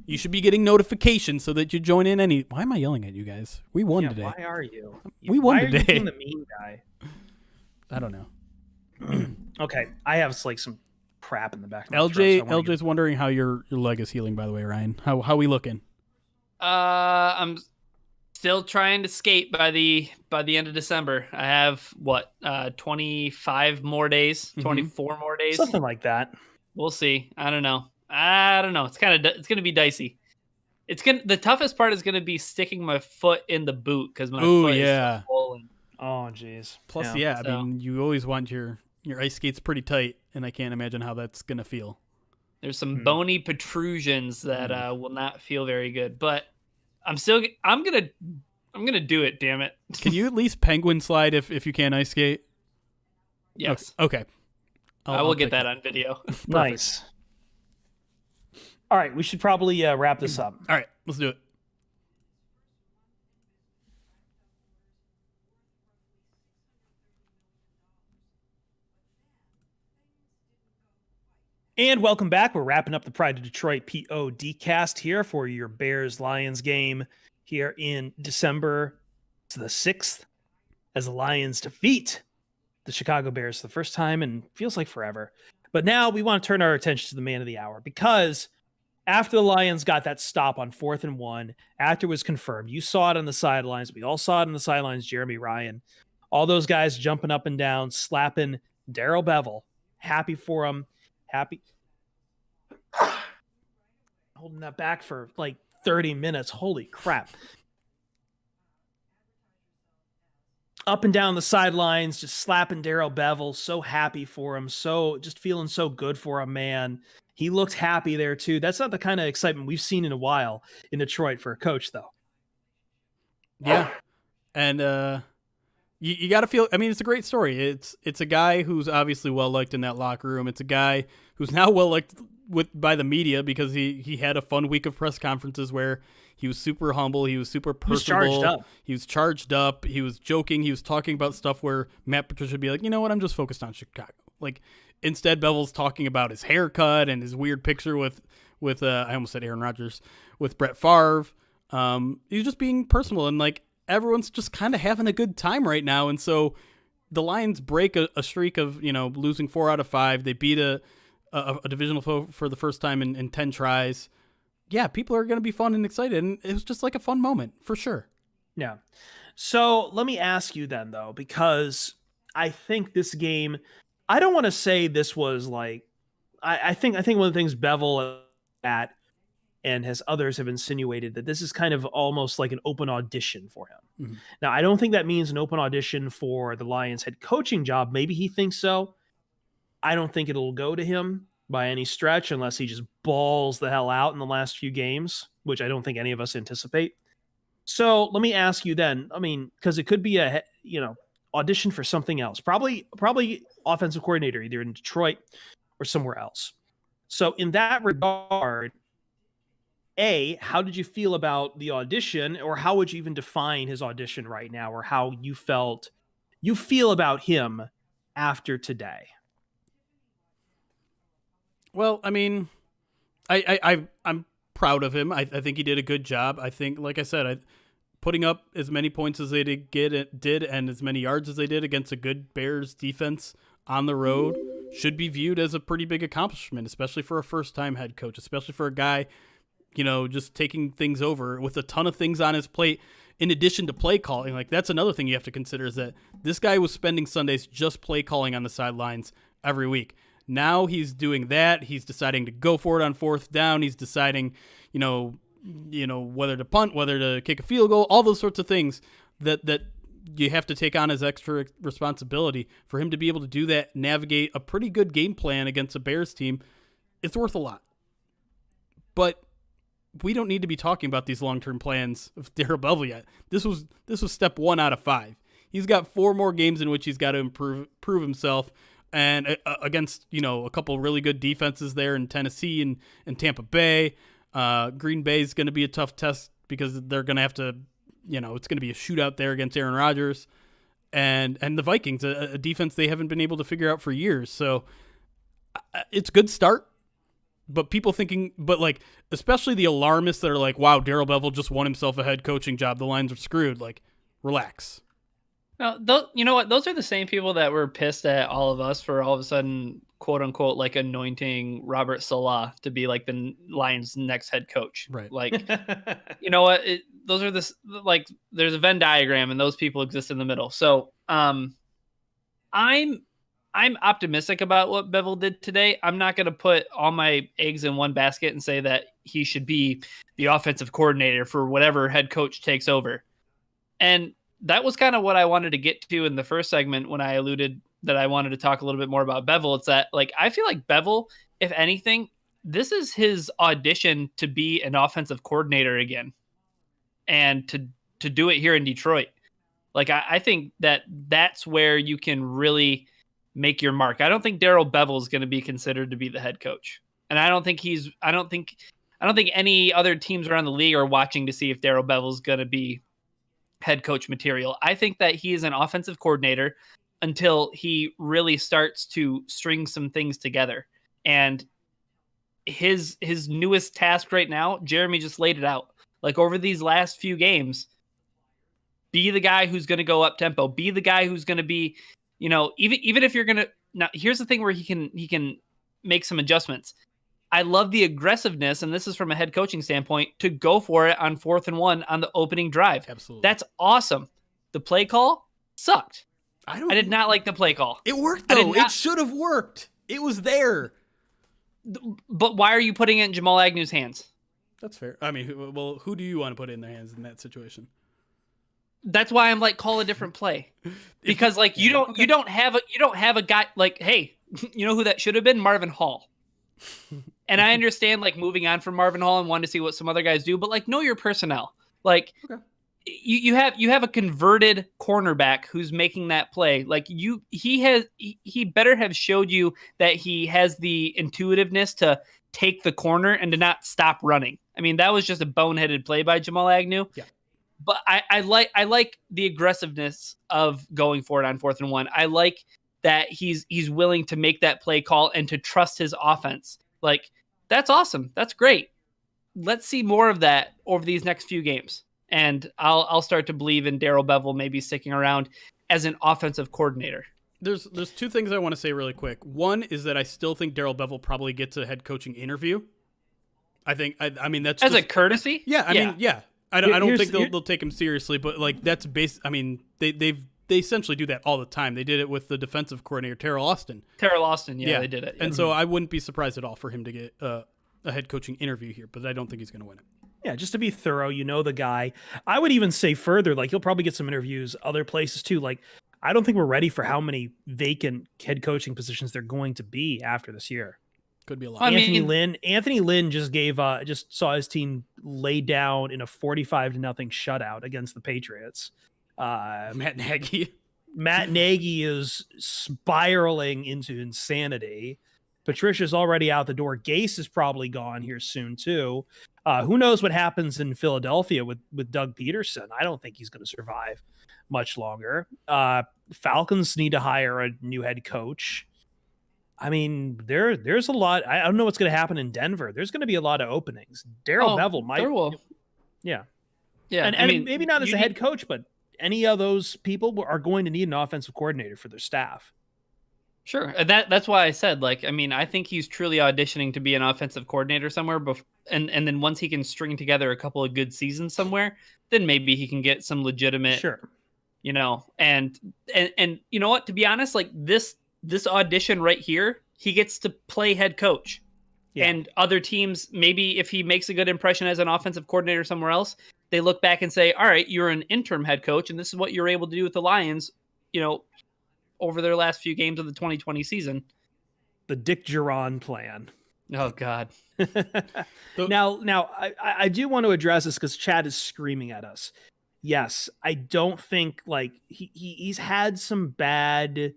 You should be getting notifications so that you join in any... Why am I yelling at you guys? We won today. Why are you? We won why today. Are you being the mean guy? I don't know. Okay, I have like some crap in the back of my throat, so LJ's wondering how your leg is healing, by the way, Ryan. How we looking? I'm still trying to skate by the end of December. I have 25 more days, 24 more days, something like that. We'll see. I don't know. It's going to be dicey. The toughest part is going to be sticking my foot in the boot because my foot is so swollen. Oh, jeez. Plus, I mean, you always want your ice skates pretty tight, and I can't imagine how that's going to feel. There's some bony protrusions that will not feel very good, but I'm going to do it, damn it. Can you at least penguin slide if you can ice skate? Yes. Okay. I will get that on video. Nice. All right, we should probably wrap this up. All right, let's do it. And welcome back. We're wrapping up the Pride of Detroit POD cast here for your Bears-Lions game here in December the 6th as the Lions defeat the Chicago Bears for the first time and feels like forever. But now we want to turn our attention to the man of the hour because after the Lions got that stop on 4th and 1, after it was confirmed, you saw it on the sidelines. We all saw it on the sidelines, Jeremy Ryan. All those guys jumping up and down, slapping Darrell Bevell. Happy for him. Happy. Holding that back for like 30 minutes. Holy crap. Up and down the sidelines, just slapping Darrell Bevel. So happy for him. So just feeling so good for him, man. He looked happy there too. That's not the kind of excitement we've seen in a while in Detroit for a coach, though. Yeah. And you got to feel, I mean, it's a great story. It's a guy who's obviously well-liked in that locker room. It's a guy who's now well-liked by the media because he had a fun week of press conferences where he was super humble. He was super personable. He was charged up. He was joking. He was talking about stuff where Matt Patricia would be like, you know what? I'm just focused on Chicago. Like, instead, Bevel's talking about his haircut and his weird picture with I almost said Aaron Rodgers, with Brett Favre. He's just being personal, and like everyone's just kind of having a good time right now. And so the Lions break a streak of losing 4 out of 5. They beat a divisional foe for the first time in 10 tries. Yeah, people are going to be fun and excited, and it was just like a fun moment for sure. Yeah. So let me ask you then, though, because I think this game, I don't want to say this was like, I think one of the things Bevel at and as others have insinuated that this is kind of almost like an open audition for him. Mm-hmm. Now, I don't think that means an open audition for the Lions head coaching job. Maybe he thinks so. I don't think it'll go to him by any stretch unless he just balls the hell out in the last few games, which I don't think any of us anticipate. So let me ask you then, I mean, because it could be a, audition for something else, probably offensive coordinator, either in Detroit or somewhere else. So in that regard, A, how did you feel about the audition, or how would you even define his audition right now, or how you feel about him after today? Well, I mean, I'm proud of him. I think he did a good job. I think, like I said, putting up as many points as they did and as many yards as they did against a good Bears defense on the road should be viewed as a pretty big accomplishment, especially for a first-time head coach, especially for a guy, just taking things over with a ton of things on his plate in addition to play calling. Like, that's another thing you have to consider, is that this guy was spending Sundays just play calling on the sidelines every week. Now he's doing that. He's deciding to go for it on 4th down. He's deciding, whether to punt, whether to kick a field goal, all those sorts of things that you have to take on as extra responsibility. For him to be able to do that, navigate a pretty good game plan against a Bears team, it's worth a lot. But we don't need to be talking about these long-term plans of Daryl Bevel yet. This was step 1 out of 5. He's got 4 more games in which he's got to prove himself. And against, a couple really good defenses there in Tennessee and Tampa Bay. Green Bay is going to be a tough test because they're going to have to, it's going to be a shootout there against Aaron Rodgers and the Vikings, a defense they haven't been able to figure out for years. So it's a good start. But people thinking, especially the alarmists that are like, wow, Darrell Bevell just won himself a head coaching job. The Lions are screwed. Like, relax. No, you know what? Those are the same people that were pissed at all of us for all of a sudden, quote unquote, like anointing Robert Saleh to be like the Lions' next head coach. Right. Like, you know what? Those are there's a Venn diagram and those people exist in the middle. So, I'm optimistic about what Bevel did today. I'm not going to put all my eggs in one basket and say that he should be the offensive coordinator for whatever head coach takes over. And that was kind of what I wanted to get to in the first segment when I alluded that I wanted to talk a little bit more about Bevel. It's that, like, I feel like Bevel, if anything, this is his audition to be an offensive coordinator again and to do it here in Detroit. Like, I think that's where you can really make your mark. I don't think Darrell Bevel is going to be considered to be the head coach. And I don't think any other teams around the league are watching to see if Darrell Bevel is going to be head coach material. I think that he is an offensive coordinator until he really starts to string some things together. And his newest task right now, Jeremy just laid it out. Like, over these last few games, be the guy who's going to go up tempo, be the guy who's going to be, even if you're going to, now here's the thing where he can make some adjustments. I love the aggressiveness, and this is from a head coaching standpoint, to go for it on 4th and 1 on the opening drive. Absolutely. That's awesome. The play call sucked. I did not like the play call. It worked, though. It should have worked. It was there. But why are you putting it in Jamal Agnew's hands? That's fair. I mean, who do you want to put in their hands in that situation? That's why I'm like, call a different play. Because like you don't have a guy like, hey, you know who that should have been? Marvin Hall. And I understand like moving on from Marvin Hall and wanting to see what some other guys do, but like know your personnel. Like you have a converted cornerback who's making that play. Like he better have showed you that he has the intuitiveness to take the corner and to not stop running. I mean, that was just a boneheaded play by Jamal Agnew. Yeah. But I like the aggressiveness of going for it on 4th and 1. I like that he's willing to make that play call and to trust his offense. Like, that's awesome. That's great. Let's see more of that over these next few games. And I'll start to believe in Darrell Bevel maybe sticking around as an offensive coordinator. There's two things I want to say really quick. One is that I still think Darrell Bevel probably gets a head coaching intervy. I mean that's as just a courtesy. Yeah, I mean, yeah. I don't think they'll take him seriously, but like that's base. I mean, they essentially do that all the time. They did it with the defensive coordinator Terrell Austin. Yeah, they did it. Yeah. And so I wouldn't be surprised at all for him to get a head coaching interview here, but I don't think he's going to win it. Yeah, just to be thorough, the guy. I would even say further, like he'll probably get some interviews other places too. Like, I don't think we're ready for how many vacant head coaching positions they're going to be after this year. Could be a lot. Anthony Lynn just saw his team lay down in a 45-0 shutout against the Patriots. Matt Nagy is spiraling into insanity. Patricia's already out the door. Gase is probably gone here soon too. Who knows what happens in Philadelphia with Doug Peterson? I don't think he's going to survive much longer. Falcons need to hire a new head coach. I mean, there's a lot. I don't know what's going to happen in Denver. There's going to be a lot of openings. Darrell Bevel might. Yeah. And I mean, maybe not as a head coach, but any of those people are going to need an offensive coordinator for their staff. Sure. And that's why I said, like, I mean, I think he's truly auditioning to be an offensive coordinator somewhere. And then once he can string together a couple of good seasons somewhere, then maybe he can get some legitimate, and you know what, to be honest, like this audition right here, he gets to play head coach. Yeah. And other teams, maybe if he makes a good impression as an offensive coordinator somewhere else, they look back and say, all right, you're an interim head coach, and this is what you're able to do with the Lions, over their last few games of the 2020 season. The Dick Geron plan. Oh, God. Now, I do want to address this because Chad is screaming at us. Yes, I don't think, like, he's had a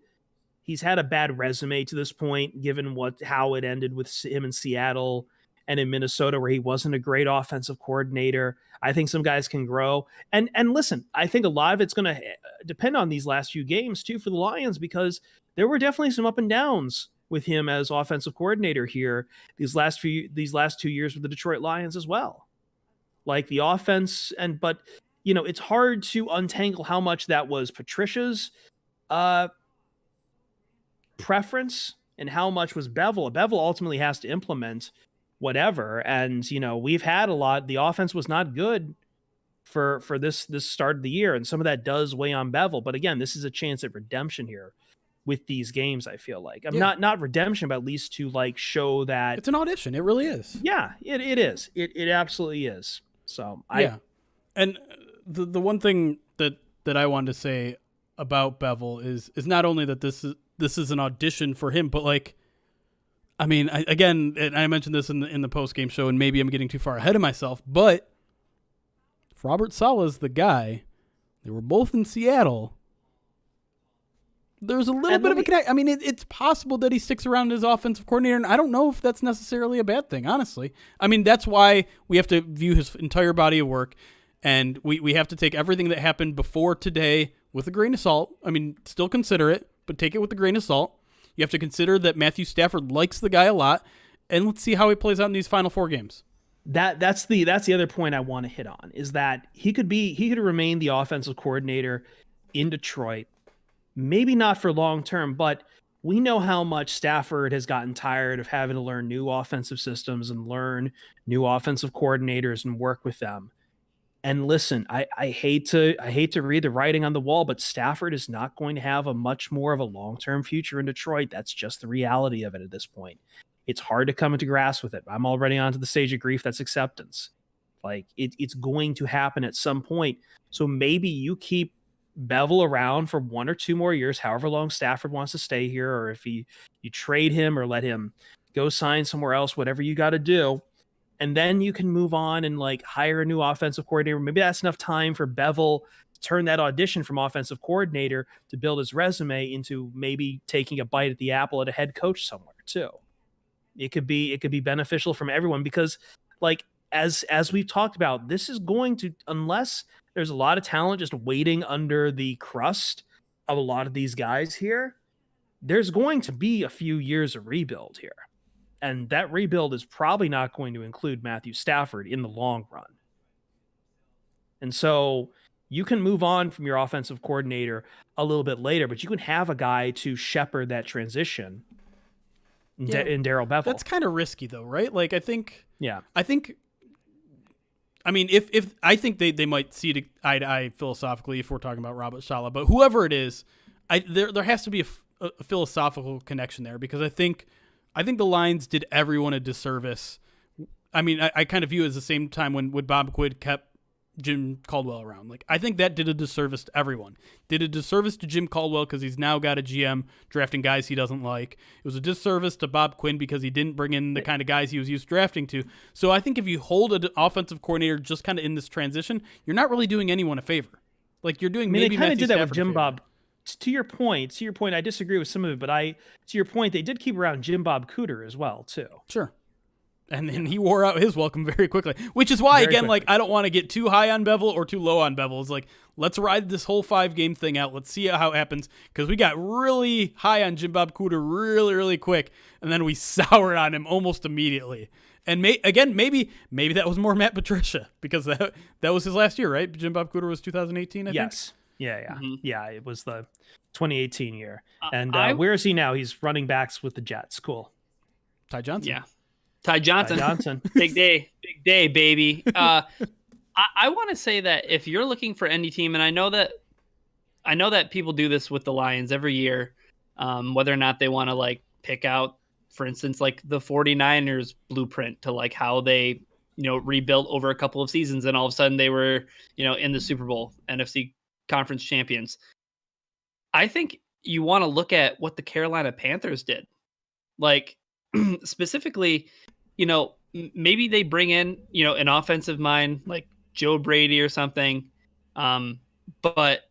bad resume to this point, given how it ended with him in Seattle and in Minnesota where he wasn't a great offensive coordinator. I think some guys can grow. And listen, I think a lot of it's going to depend on these last few games too for the Lions, because there were definitely some up and downs with him as offensive coordinator here these last 2 years with the Detroit Lions as well. Like the offense, but it's hard to untangle how much that was Patricia's preference and how much was Bevel. Bevel ultimately has to implement whatever. And, we've had a lot. The offense was not good for this start of the year. And some of that does weigh on Bevel. But again, this is a chance at redemption here with these games, I feel like. Not redemption, but at least to like show that it's an audition. It really is. Yeah, it is. It absolutely is. So and the one thing that I wanted to say about Bevel is not only that this is an audition for him, but like, I mean, and I mentioned this in the post game show, and maybe I'm getting too far ahead of myself, but if Robert Saleh's the guy, they were both in Seattle. There's a little bit of a connect. I mean, it's possible that he sticks around as offensive coordinator, and I don't know if that's necessarily a bad thing, honestly. I mean, that's why we have to view his entire body of work, and we have to take everything that happened before today with a grain of salt. I mean, still consider it, but take it with a grain of salt. You have to consider that Matthew Stafford likes the guy a lot, and let's see how he plays out in these final 4 games. That's the other point I want to hit on, is that he could remain the offensive coordinator in Detroit. Maybe not for long term, but we know how much Stafford has gotten tired of having to learn new offensive systems and learn new offensive coordinators and work with them. And listen, I hate to read the writing on the wall, but Stafford is not going to have a much more of a long-term future in Detroit. That's just the reality of it at this point. It's hard to come into grasp with it. I'm already onto the stage of grief. That's acceptance. Like it's going to happen at some point. So maybe you keep Bevel around for 1 or 2 more years, however long Stafford wants to stay here, or if you trade him or let him go sign somewhere else, whatever you got to do. And then you can move on and like hire a new offensive coordinator. Maybe that's enough time for Bevel to turn that audition from offensive coordinator to build his resume into maybe taking a bite at the apple at a head coach somewhere too. It could be beneficial from everyone, because like, as we've talked about, this is going to, unless there's a lot of talent just waiting under the crust of a lot of these guys here, there's going to be a few years of rebuild here. And that rebuild is probably not going to include Matthew Stafford in the long run. And so you can move on from your offensive coordinator a little bit later, but you can have a guy to shepherd that transition in Darrell Bevell. That's kind of risky though, right? Like I think, I mean, if I think they might see eye to eye philosophically if we're talking about Robert Saleh, but whoever it is, there has to be a philosophical connection there, because I think the Lions did everyone a disservice. I mean, I kind of view it as the same time when Bob Quinn kept Jim Caldwell around. Like, I think that did a disservice to everyone. Did a disservice to Jim Caldwell because he's now got a GM drafting guys he doesn't like. It was a disservice to Bob Quinn because he didn't bring in the kind of guys he was used to drafting to. So I think if you hold an offensive coordinator just kind of in this transition, you're not really doing anyone a favor. Like, you're doing maybe they kind of did that with Stafford Jim Bob. To your point, I disagree with some of it, but to your point, they did keep around Jim Bob Cooter as well too. Sure. And then he wore out his welcome very quickly, which is why, like, I don't want to get too high on Bevel or too low on Bevel. It's like, let's ride this whole 5-game thing out. Let's see how it happens, because we got really high on Jim Bob Cooter really, really quick, and then we soured on him almost immediately. And maybe that was more Matt Patricia, because that was his last year, right? Jim Bob Cooter was 2018, I think? Yes. Yeah. Mm-hmm. Yeah, it was the 2018 year. And where is he now? He's running backs with the Jets. Cool. Ty Johnson. Yeah. Ty Johnson. Big day, baby. I want to say that if you're looking for any team, and I know that people do this with the Lions every year, whether or not they want to like pick out, for instance, like the 49ers blueprint to like how they, rebuilt over a couple of seasons, and all of a sudden they were, in the Super Bowl, NFC conference champions. I think you want to look at what the Carolina Panthers did. Like, specifically, maybe they bring in, an offensive mind like Joe Brady or something. But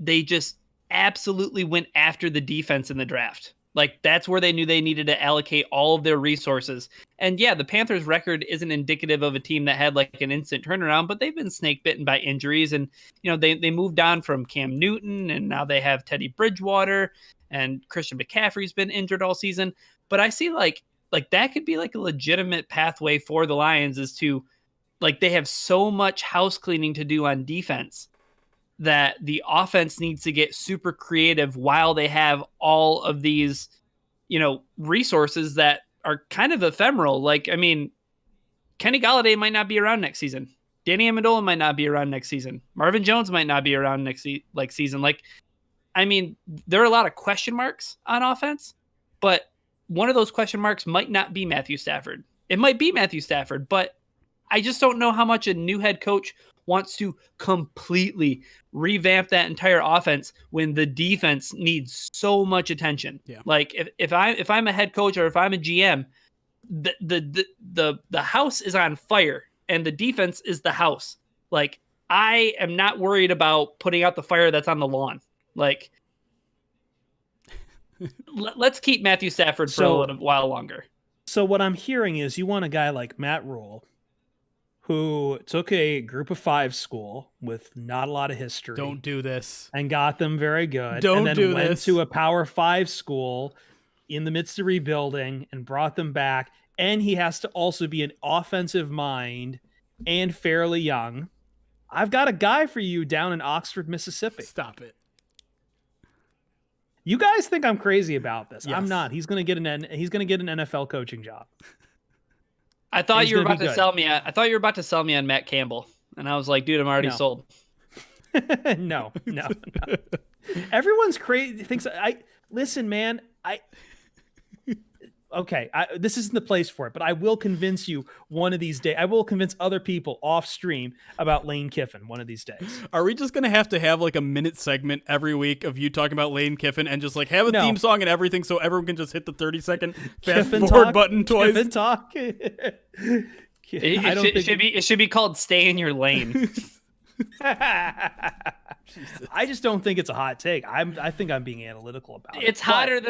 they just absolutely went after the defense in the draft. Like, that's where they knew they needed to allocate all of their resources. And yeah, the Panthers' record isn't indicative of a team that had like an instant turnaround, but they've been snake bitten by injuries. And, they moved on from Cam Newton, and now they have Teddy Bridgewater, and Christian McCaffrey's been injured all season. But I see like that could be like a legitimate pathway for the Lions, is to, like, they have so much house cleaning to do on defense that the offense needs to get super creative while they have all of these, resources that are kind of ephemeral. Like, I mean, Kenny Golladay might not be around next season. Danny Amendola might not be around next season. Marvin Jones might not be around next season. Like, I mean, there are a lot of question marks on offense, but one of those question marks might not be Matthew Stafford. It might be Matthew Stafford, but I just don't know how much a new head coach wants to completely revamp that entire offense when the defense needs so much attention. Yeah. Like, if I'm a head coach, or if I'm a GM, the house is on fire and the defense is the house. Like, I am not worried about putting out the fire that's on the lawn. Like, let's keep Matthew Stafford for a little while longer. So what I'm hearing is you want a guy like Matt Rule, who took a group of 5 school with not a lot of history. Don't do this. And got them very good. Don't and then do went this. to a Power 5 school in the midst of rebuilding and brought them back. And he has to also be an offensive mind and fairly young. I've got a guy for you down in Oxford, Mississippi. Stop it. You guys think I'm crazy about this. Yes. I'm not. He's going to get an NFL coaching job. I thought you were about to sell me. I thought you were about to sell me on Matt Campbell, and I was like, dude, I'm already sold. No. Everyone's crazy. Listen, man. Okay, this isn't the place for it, but I will convince you one of these days. I will convince other people off stream about Lane Kiffin one of these days. Are we just going to have like a minute segment every week of you talking about Lane Kiffin and just like have a theme song and everything so everyone can just hit the 30-second fast forward button twice? Kiffin talk. It should be called "Stay in Your Lane." I just don't think it's a hot take. I think I'm being analytical about it. It's hotter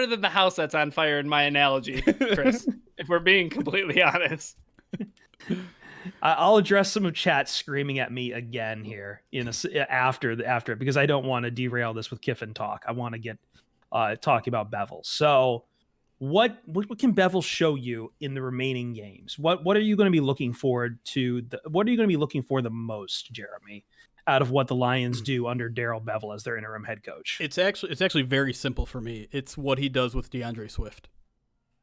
than the house that's on fire, in my analogy, Chris. If we're being completely honest. I'll address some of chat screaming at me again here after it, because I don't want to derail this with Kiffin talk. I want to get talking about Bevel. So what can Bevel show you in the remaining games? What are you going to be looking forward to? What are you going to be looking for the most, Jeremy, out of what the Lions do under Darrell Bevell as their interim head coach? It's actually very simple for me. It's what he does with DeAndre Swift.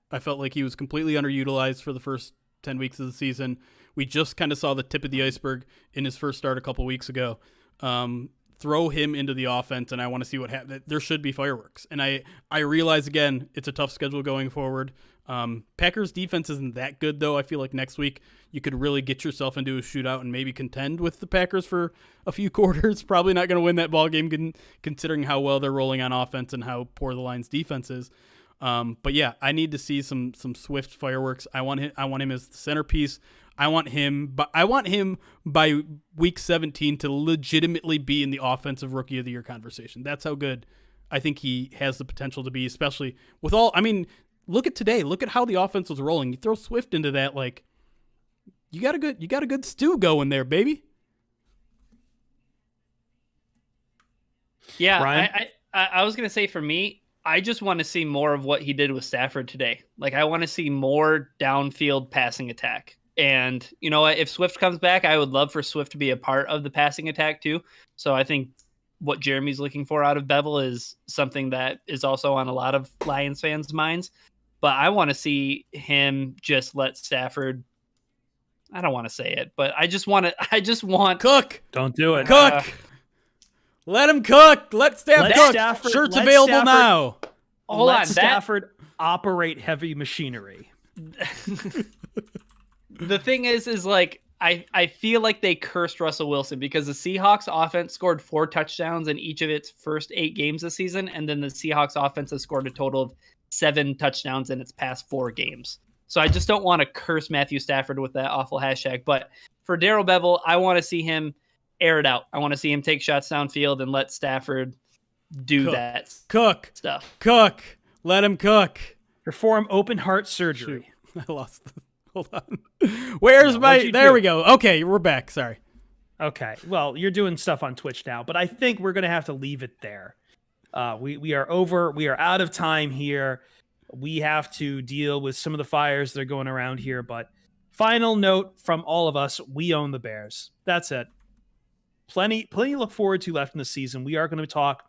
I felt like he was completely underutilized for the first 10 weeks of the season. We just kind of saw the tip of the iceberg in his first start a couple weeks ago. Throw him into the offense, and I want to see what happens. There should be fireworks. And I realize, again, it's a tough schedule going forward. Packers defense isn't that good, though. I feel like next week you could really get yourself into a shootout and maybe contend with the Packers for a few quarters. Probably not going to win that ball game considering how well they're rolling on offense and how poor the Lions defense is. But yeah, I need to see some Swift fireworks. I want him as the centerpiece. I want him by week 17 to legitimately be in the offensive rookie of the year conversation. That's how good I think he has the potential to be, especially with all, I mean, look at today. Look at how the offense was rolling. You throw Swift into that, like, you got a good stew going there, baby. Yeah, Ryan? I was gonna say, for me, I just want to see more of what he did with Stafford today. Like, I want to see more downfield passing attack. And you know what? If Swift comes back, I would love for Swift to be a part of the passing attack too. So I think what Jeremy's looking for out of Bevel is something that is also on a lot of Lions fans' minds. But I want to see him just let Stafford. I don't want to say it, but I just want Cook. Don't do it. Cook. Let him cook. Let Stafford cook. Stafford, Shirts let available Stafford, now. Hold let on, Stafford operate heavy machinery. The thing is like, I feel like they cursed Russell Wilson because the Seahawks offense scored 4 touchdowns in each of its first 8 games this season. And then the Seahawks offense has scored a total of 7 touchdowns in its past 4 games. So I just don't want to curse Matthew Stafford with that awful hashtag. But for Darrell Bevel, I want to see him air it out. I want to see him take shots downfield and let Stafford do that Cook. stuff. Cook. Let him cook. Perform open heart surgery. Shoot. I lost. Hold on. Where's my? There we go. Okay, we're back. Sorry. Okay. Well, you're doing stuff on Twitch now, but I think we're gonna have to leave it there. We are over. We are out of time here. We have to deal with some of the fires that are going around here. But final note from all of us: we own the Bears. That's it. Plenty to look forward to left in the season. We are going to talk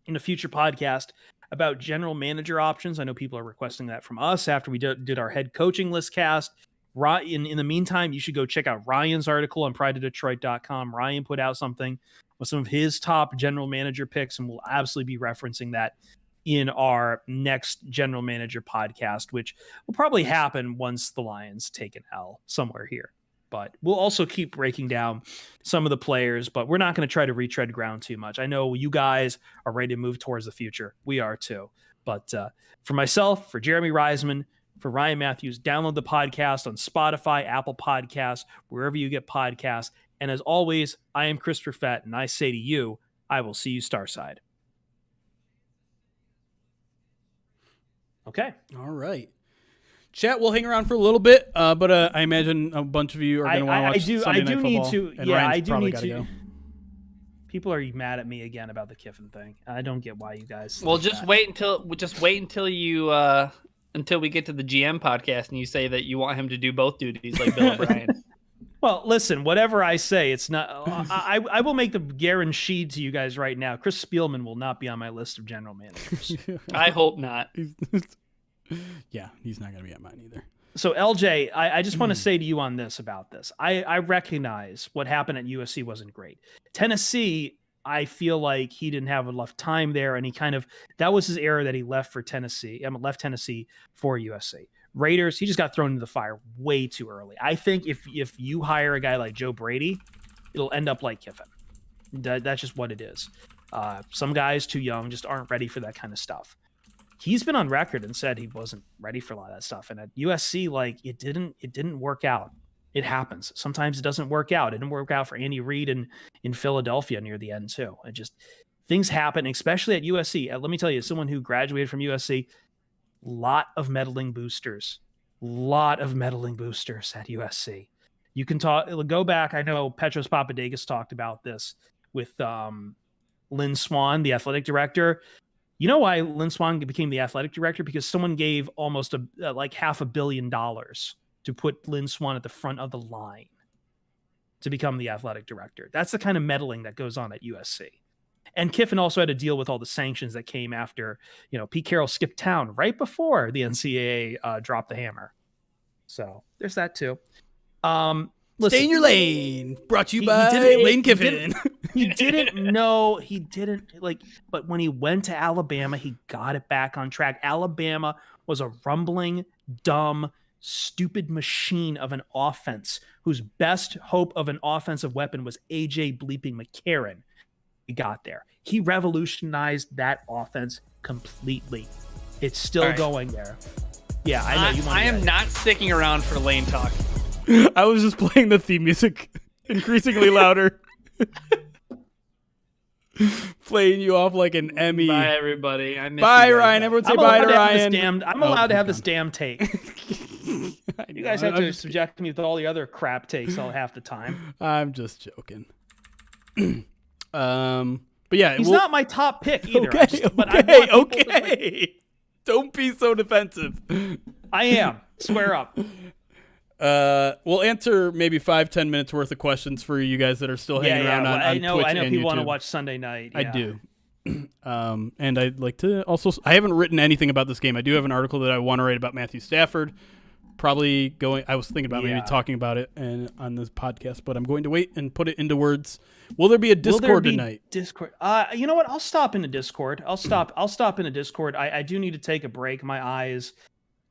in a future podcast about general manager options. I know people are requesting that from us after we did our head coaching list cast. In the meantime, you should go check out Ryan's article on prideofdetroit.com. Ryan put out something with some of his top general manager picks, and we'll absolutely be referencing that in our next general manager podcast, which will probably happen once the Lions take an L somewhere here. But we'll also keep breaking down some of the players, but we're not going to try to retread ground too much. I know you guys are ready to move towards the future. We are too. But for myself, for Jeremy Reisman, for Ryan Matthews, download the podcast on Spotify, Apple Podcasts, wherever you get podcasts. And as always, I am Christopher Fett, and I say to you, I will see you Starside. Okay. All right. Chat will hang around for a little bit, but I imagine a bunch of you are going to want to watch Sunday Night Football. I do need to. Go. People are mad at me again about the Kiffin thing. I don't get why you guys. Well, just wait until you until we get to the GM podcast and you say that you want him to do both duties like Bill O'Brien. Well, listen, whatever I say, it's not. I will make the guarantee to you guys right now. Chris Spielman will not be on my list of general managers. I hope not. Yeah, he's not going to be on mine either. So, LJ, I just want to say to you on this about this. I recognize what happened at USC wasn't great. Tennessee, I feel like he didn't have enough time there, and that was his error that he left for Tennessee. Left Tennessee for USC. Raiders, he just got thrown into the fire way too early. I think if you hire a guy like Joe Brady, it'll end up like Kiffin. That's just what it is. Some guys too young just aren't ready for that kind of stuff. He's been on record and said he wasn't ready for a lot of that stuff. And at USC, like it didn't work out. It happens. Sometimes it doesn't work out. It didn't work out for Andy Reid in Philadelphia near the end too. It just things happen, especially at USC. Let me tell you, as someone who graduated from USC, lot of meddling boosters at USC. You can go back. I know Petros Papadakis talked about this with Lynn Swann, the athletic director. You know why Lynn Swann became the athletic director? Because someone gave almost like $500 million to put Lynn Swann at the front of the line to become the athletic director. That's the kind of meddling that goes on at USC. And Kiffin also had to deal with all the sanctions that came after, Pete Carroll skipped town right before the NCAA dropped the hammer. So there's that too. Stay in your lane. Brought to you by Lane Kiffin. He didn't but when he went to Alabama, he got it back on track. Alabama was a rumbling, dumb, stupid machine of an offense whose best hope of an offensive weapon was AJ bleeping McCarron. He got there. He revolutionized that offense completely. It's still going there. Yeah, I know. I am not sticking around for lane talk. I was just playing the theme music increasingly louder. Playing you off like an Emmy. Bye, everybody. I miss bye, you Ryan. Everyone say bye to Ryan. I'm allowed to have this damn take. You guys have to subject me with all the other crap takes all half the time. I'm just joking. But yeah, he's not my top pick either. Okay. Don't be so defensive. I am. Swear up. We'll answer maybe 5-10 minutes worth of questions for you guys that are still hanging around on I know Twitch people and want to YouTube. watch Sunday night. Yeah. I do. And I'd like to also, I haven't written anything about this game. I do have an article that I want to write about Matthew Stafford. I was thinking about maybe talking about it on this podcast, but I'm going to wait and put it into words. Will there be a Discord tonight? Discord. You know what? I'll stop in the Discord. I'll stop in the Discord. I do need to take a break. My eyes,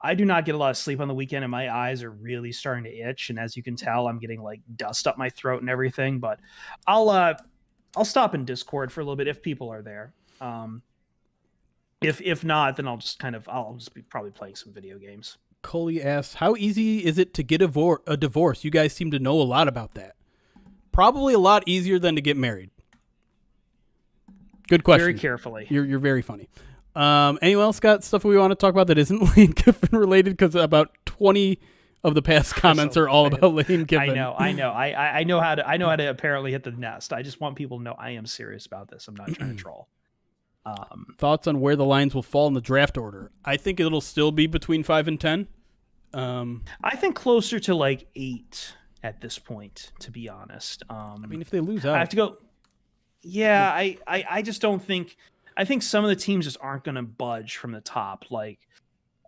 I do not get a lot of sleep on the weekend, and my eyes are really starting to itch. And as you can tell, I'm getting like dust up my throat and everything. But I'll stop in Discord for a little bit if people are there. If not, then I'll just be probably playing some video games. Coley asks, how easy is it to get a divorce? You guys seem to know a lot about that. Probably a lot easier than to get married. Good question. Very carefully. You're very funny. Anyone else got stuff we want to talk about that isn't Lane Kiffin related? Because about 20 of the past comments are all about Lane Kiffin. I know. I know how to apparently hit the nest. I just want people to know I am serious about this. I'm not trying to troll. Thoughts on where the Lions will fall in the draft order? I think it'll still be between 5 and 10. I think closer to like 8 at this point, to be honest. I mean, if they lose out, I have to go. Yeah, I just don't think. I think some of the teams just aren't going to budge from the top. Like,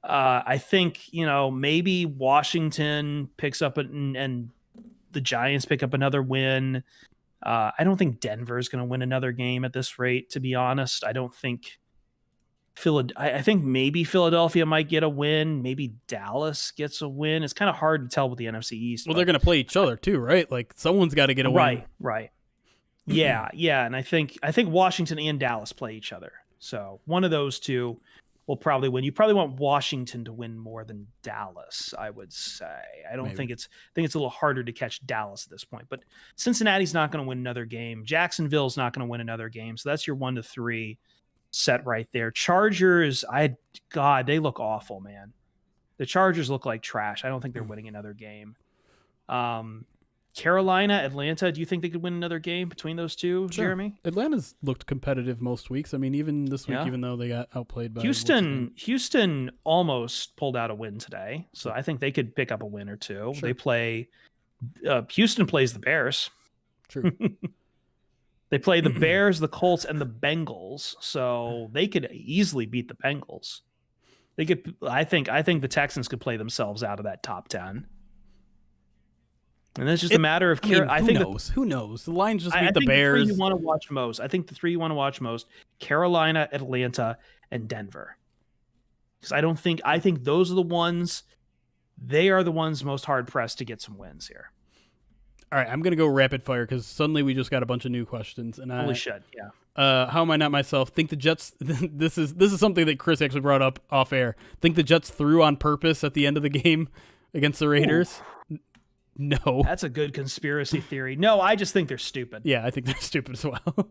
I think maybe Washington picks up and the Giants pick up another win. I don't think Denver is going to win another game at this rate. To be honest, I don't think. I think maybe Philadelphia might get a win. Maybe Dallas gets a win. It's kind of hard to tell with the NFC East. Well, they're going to play each other too, right? Like someone's got to get a win. Right. Yeah. And I think Washington and Dallas play each other. So one of those two will probably win. You probably want Washington to win more than Dallas, I would say. I think it's a little harder to catch Dallas at this point. But Cincinnati's not going to win another game. Jacksonville's not going to win another game. So that's your 1 to 3. Set right there. Chargers, they look awful, man. The Chargers look like trash. I don't think they're winning another game. Carolina, Atlanta, do you think they could win another game between those two, Sure. Jeremy? Atlanta's looked competitive most weeks. I mean, even this week, even though they got outplayed by Houston almost pulled out a win today, so I think they could pick up a win or two. Sure. They play Houston plays the Bears. True. They play the Bears, the Colts, and the Bengals, so they could easily beat the Bengals. They could. I think the Texans could play themselves out of that top 10, and it's just a matter of. Who knows? The Lions just beat the Bears. The 3 you want to watch most. I think the 3 you want to watch most: Carolina, Atlanta, and Denver. Because I think those are the ones. They are the ones most hard pressed to get some wins here. All right, I'm going to go rapid fire because suddenly we just got a bunch of new questions. And holy shit, yeah. How am I not myself? Think the Jets, this is something that Chris actually brought up off air. Think the Jets threw on purpose at the end of the game against the Raiders? Ooh. No. That's a good conspiracy theory. No, I just think they're stupid. Yeah, I think they're stupid as well.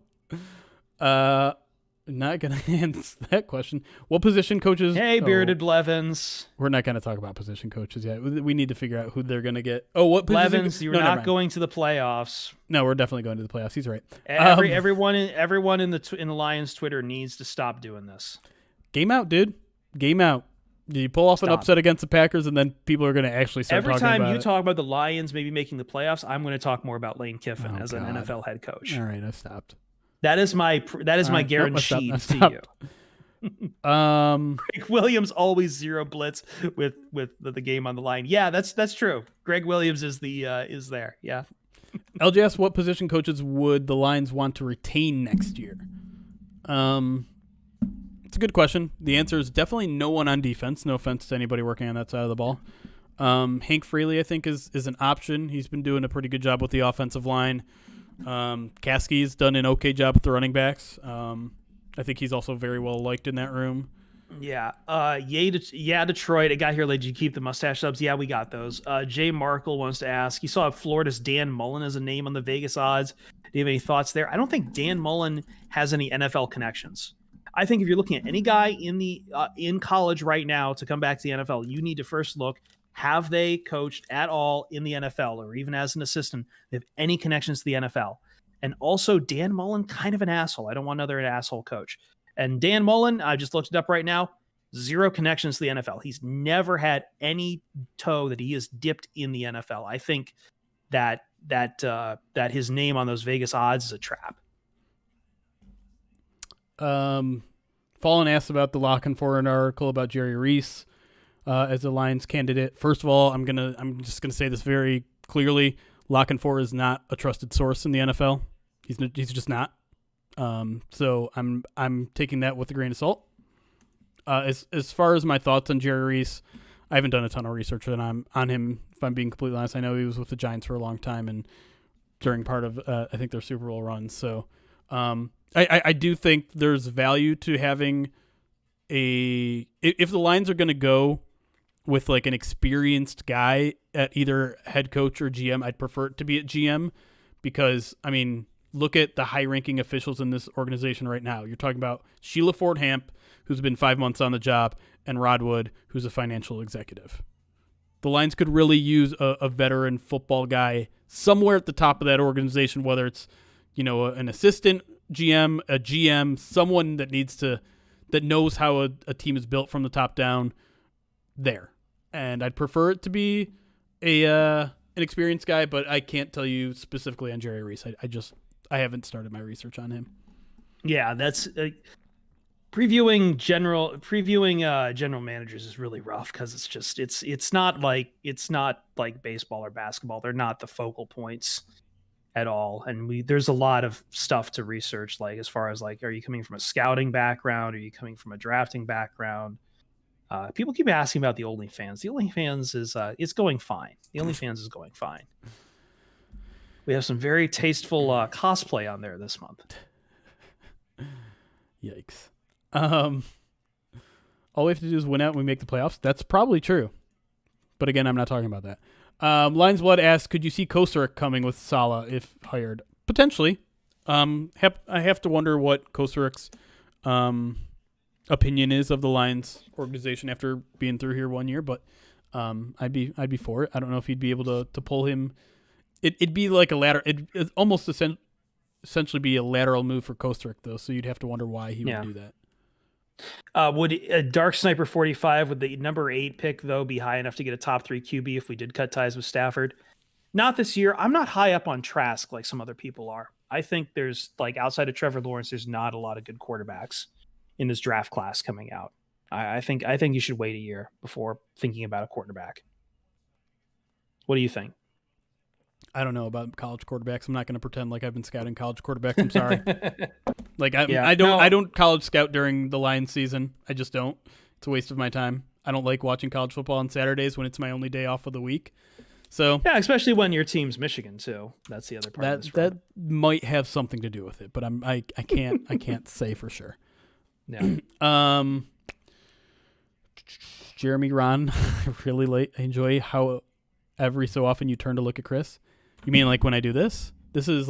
Not going to answer that question. What position coaches? Hey, bearded Blevins. We're not going to talk about position coaches yet. We need to figure out who they're going to get. Oh, what position? Blevins, you're not going to the playoffs. No, we're definitely going to the playoffs. He's right. Everyone in the Lions Twitter needs to stop doing this. Game out, dude. Game out. You pull off an upset against the Packers, and then people are going to actually start talking about it. Every time you talk about the Lions maybe making the playoffs, I'm going to talk more about Lane Kiffin as an NFL head coach. All right, I've stopped. That is my guarantee to you. Greg Williams always 0 blitz with the game on the line. Yeah, that's true. Greg Williams is there. Yeah. LJS, what position coaches would the Lions want to retain next year? It's a good question. The answer is definitely no one on defense. No offense to anybody working on that side of the ball. Hank Fraley, I think, is an option. He's been doing a pretty good job with the offensive line. Caskey's done an okay job with the running backs. I think he's also very well liked in that room. Yeah. Detroit. It got here late. Did you keep the mustache subs? Yeah, we got those. Jay Markle wants to ask, you saw Florida's Dan Mullen as a name on the Vegas odds. Do you have any thoughts there? I don't think Dan Mullen has any NFL connections. I think if you're looking at any guy in college right now to come back to the NFL, you need to first look, have they coached at all in the NFL or even as an assistant? They have any connections to the NFL? And also, Dan Mullen, kind of an asshole. I don't want another asshole coach. And Dan Mullen, I just looked it up right now, 0 connections to the NFL. He's never had any toe that he has dipped in the NFL. I think that his name on those Vegas odds is a trap. Fallen asked about the Lockenforen article about Jerry Reese as a Lions candidate. First of all, I'm just gonna say this very clearly: Lockenforen is not a trusted source in the NFL. He's just not. So I'm taking that with a grain of salt. As far as my thoughts on Jerry Reese, I haven't done a ton of research on him. If I'm being completely honest, I know he was with the Giants for a long time and during part of I think their Super Bowl runs. So I do think there's value to having if the Lions are going to go with like an experienced guy at either head coach or GM, I'd prefer it to be at GM because, I mean, look at the high-ranking officials in this organization right now. You're talking about Sheila Ford Hamp, who's been 5 months on the job, and Rod Wood, who's a financial executive. The Lions could really use a veteran football guy somewhere at the top of that organization, whether it's, an assistant GM, a GM, someone that knows how a team is built from the top down there. And I'd prefer it to be an experienced guy, but I can't tell you specifically on Jerry Reese. I haven't started my research on him. Yeah, that's previewing general managers is really rough because it's not like baseball or basketball. They're not the focal points at all, and there's a lot of stuff to research, like as far as like, are you coming from a scouting background, are you coming from a drafting background? People keep asking about the OnlyFans. The OnlyFans is it's going fine. The OnlyFans is going fine. We have some very tasteful cosplay on there this month. Yikes. All we have to do is win out and we make the playoffs. That's probably true. But again, I'm not talking about that. Lions Blood asks, could you see Kosaric coming with Saleh if hired? Potentially. I have to wonder what Kosaric's opinion is of the Lions organization after being through here 1 year, but I'd be for it. I don't know if he'd be able to pull him. It'd be like a ladder. It'd almost essentially be a lateral move for Kosaric, though, so you'd have to wonder why he would do that. Would Dark Sniper 45 with the number 8 pick, though, be high enough to get a top 3 QB if we did cut ties with Stafford? Not this year. I'm not high up on Trask like some other people are. I think there's, like, outside of Trevor Lawrence, there's not a lot of good quarterbacks in this draft class coming out. I think you should wait a year before thinking about a quarterback. What do you think? I don't know about college quarterbacks. I'm not going to pretend like I've been scouting college quarterbacks. I'm sorry. I don't college scout during the Lions season. I just don't. It's a waste of my time. I don't like watching college football on Saturdays when it's my only day off of the week. So yeah, especially when your team's Michigan too. That's the other part. That might have something to do with it, but I can't say for sure. Yeah. Jeremy Ron, really late. I enjoy how every so often you turn to look at Chris. You mean like when I do this? This is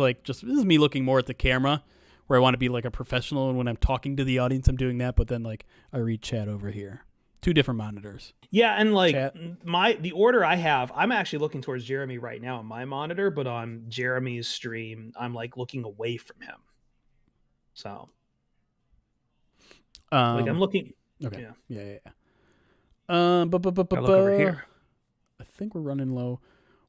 me looking more at the camera where I want to be like a professional, and when I'm talking to the audience, I'm doing that, but then like I read chat over here. 2 different monitors. Yeah, and like the order I have, I'm actually looking towards Jeremy right now on my monitor, but on Jeremy's stream, I'm like looking away from him. So like I'm looking. Okay. Yeah. I look over here. I think we're running low.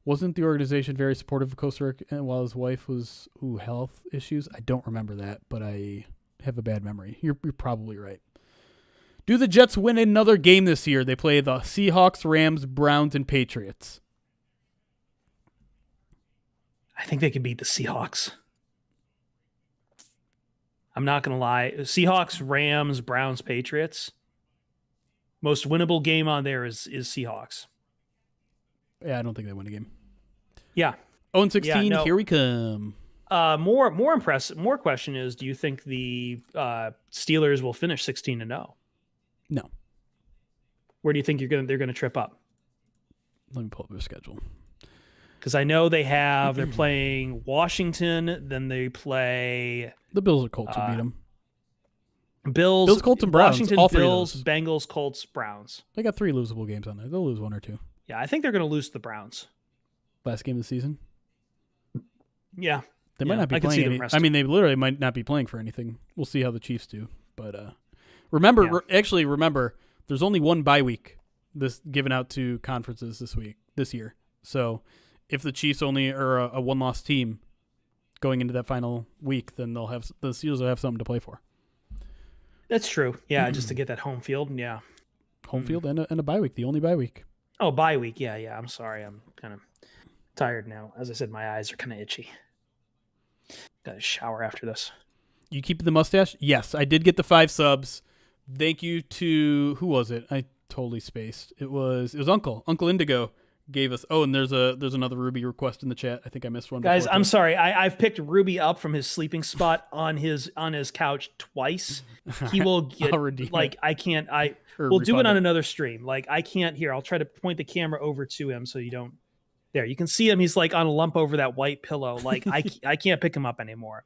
Wasn't the organization very supportive of Kosaric while his wife was health issues? I don't remember that, but I have a bad memory. You're probably right. Do the Jets win another game this year? They play the Seahawks, Rams, Browns, and Patriots. I think they can beat the Seahawks. I'm not going to lie. Seahawks, Rams, Browns, Patriots. Most winnable game on there is Seahawks. Yeah, I don't think they win a game. Yeah. 0-16, here we come. More impressive. More question is, do you think the Steelers will finish 16-0? No. Where do you think they're gonna trip up? Let me pull up their schedule. Because I know they're playing Washington, then they play the Bills or Colts will beat them. Bills, Colts, and Browns. Washington, all 3 Bills, Bengals, Colts, Browns. They got 3 losable games on there. They'll lose 1 or 2. Yeah, I think they're going to lose to the Browns. Last game of the season? Yeah. They might not be playing. They literally might not be playing for anything. We'll see how the Chiefs do. But remember, there's only 1 bye week given out to conferences this year. So if the Chiefs only are a 1-loss team going into that final week, then the Steelers will have something to play for. That's true. Yeah, just to get that home field. Yeah. Home field and a bye week, the only bye week. Oh, bye week. Yeah. I'm sorry. I'm kind of tired now. As I said, my eyes are kind of itchy. Got to shower after this. You keep the mustache? Yes, I did get the 5 subs. Thank you to, who was it? I totally spaced. It was Uncle Indigo gave us. Oh, and there's another Ruby request in the chat. I think I missed one. Guys, I'm sorry. I've picked Ruby up from his sleeping spot on his couch twice. He will get like I can't. We'll do it on another stream. Like I can't here. I'll try to point the camera over to him so you don't. There, you can see him. He's like on a lump over that white pillow. Like I can't pick him up anymore.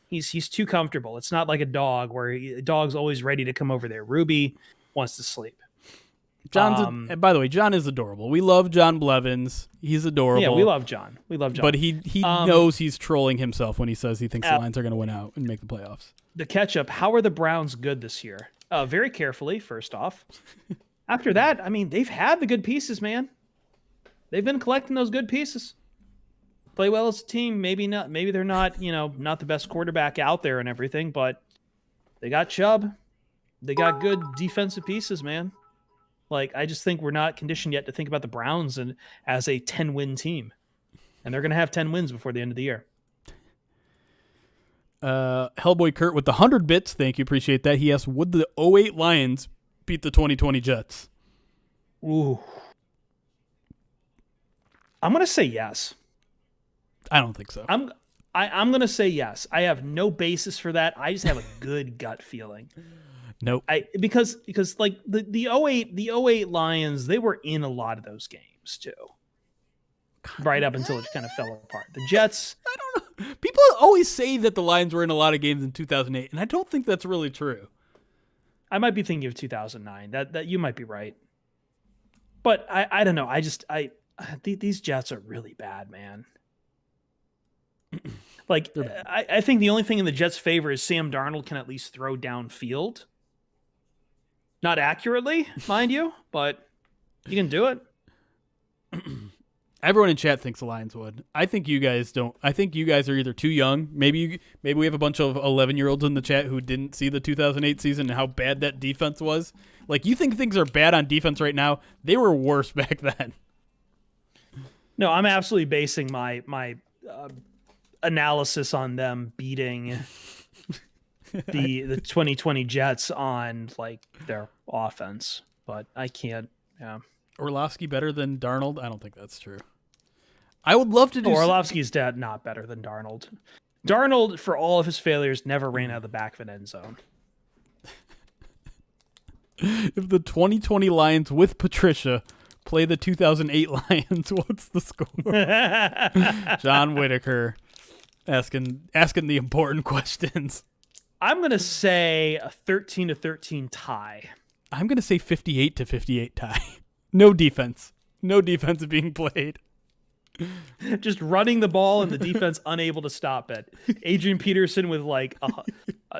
He's too comfortable. It's not like a dog where a dog's always ready to come over there. Ruby wants to sleep. And by the way, John is adorable. We love John Blevins. He's adorable. Yeah, we love John. But he knows he's trolling himself when he says he thinks the Lions are going to win out and make the playoffs. The catch-up, how are the Browns good this year? Very carefully, first off. After that, I mean, they've had the good pieces, man. They've been collecting those good pieces. Play well as a team. Maybe not. Maybe they're not, not the best quarterback out there and everything, but they got Chubb. They got good defensive pieces, man. Like, I just think we're not conditioned yet to think about the Browns as a 10-win team. And they're going to have 10 wins before the end of the year. Hellboy Kurt with the 100 bits. Thank you. Appreciate that. He asked, would the 08 Lions beat the 2020 Jets? Ooh. I'm going to say yes. I don't think so. I'm going to say yes. I have no basis for that. I just have a good gut feeling. Nope. Because like the 08 Lions, they were in a lot of those games too. Right up until it kind of fell apart. The Jets, I don't know. People always say that the Lions were in a lot of games in 2008, and I don't think that's really true. I might be thinking of 2009. That you might be right. But I don't know. These Jets are really bad, man. Like, I think the only thing in the Jets' favor is Sam Darnold can at least throw downfield. Not accurately, mind you, but you can do it. Everyone in chat thinks the Lions would. I think you guys don't. I think you guys are either too young. Maybe we have a bunch of 11-year-olds in the chat who didn't see the 2008 season and how bad that defense was. Like, you think things are bad on defense right now? They were worse back then. No, I'm absolutely basing my analysis on them beating the 2020 Jets on like their offense, but I can't. Yeah, Orlovsky better than Darnold? I don't think that's true. I would love to do. Orlovsky's not better than Darnold. Darnold, for all of his failures, never ran out of the back of an end zone. If the 2020 Lions with Patricia play the 2008 Lions, what's the score? John Whitaker asking the important questions. I'm going to say a 13-13 tie. I'm going to say 58-58 tie. No defense. No defense being played. Just running the ball and the defense unable to stop it. Adrian Peterson with like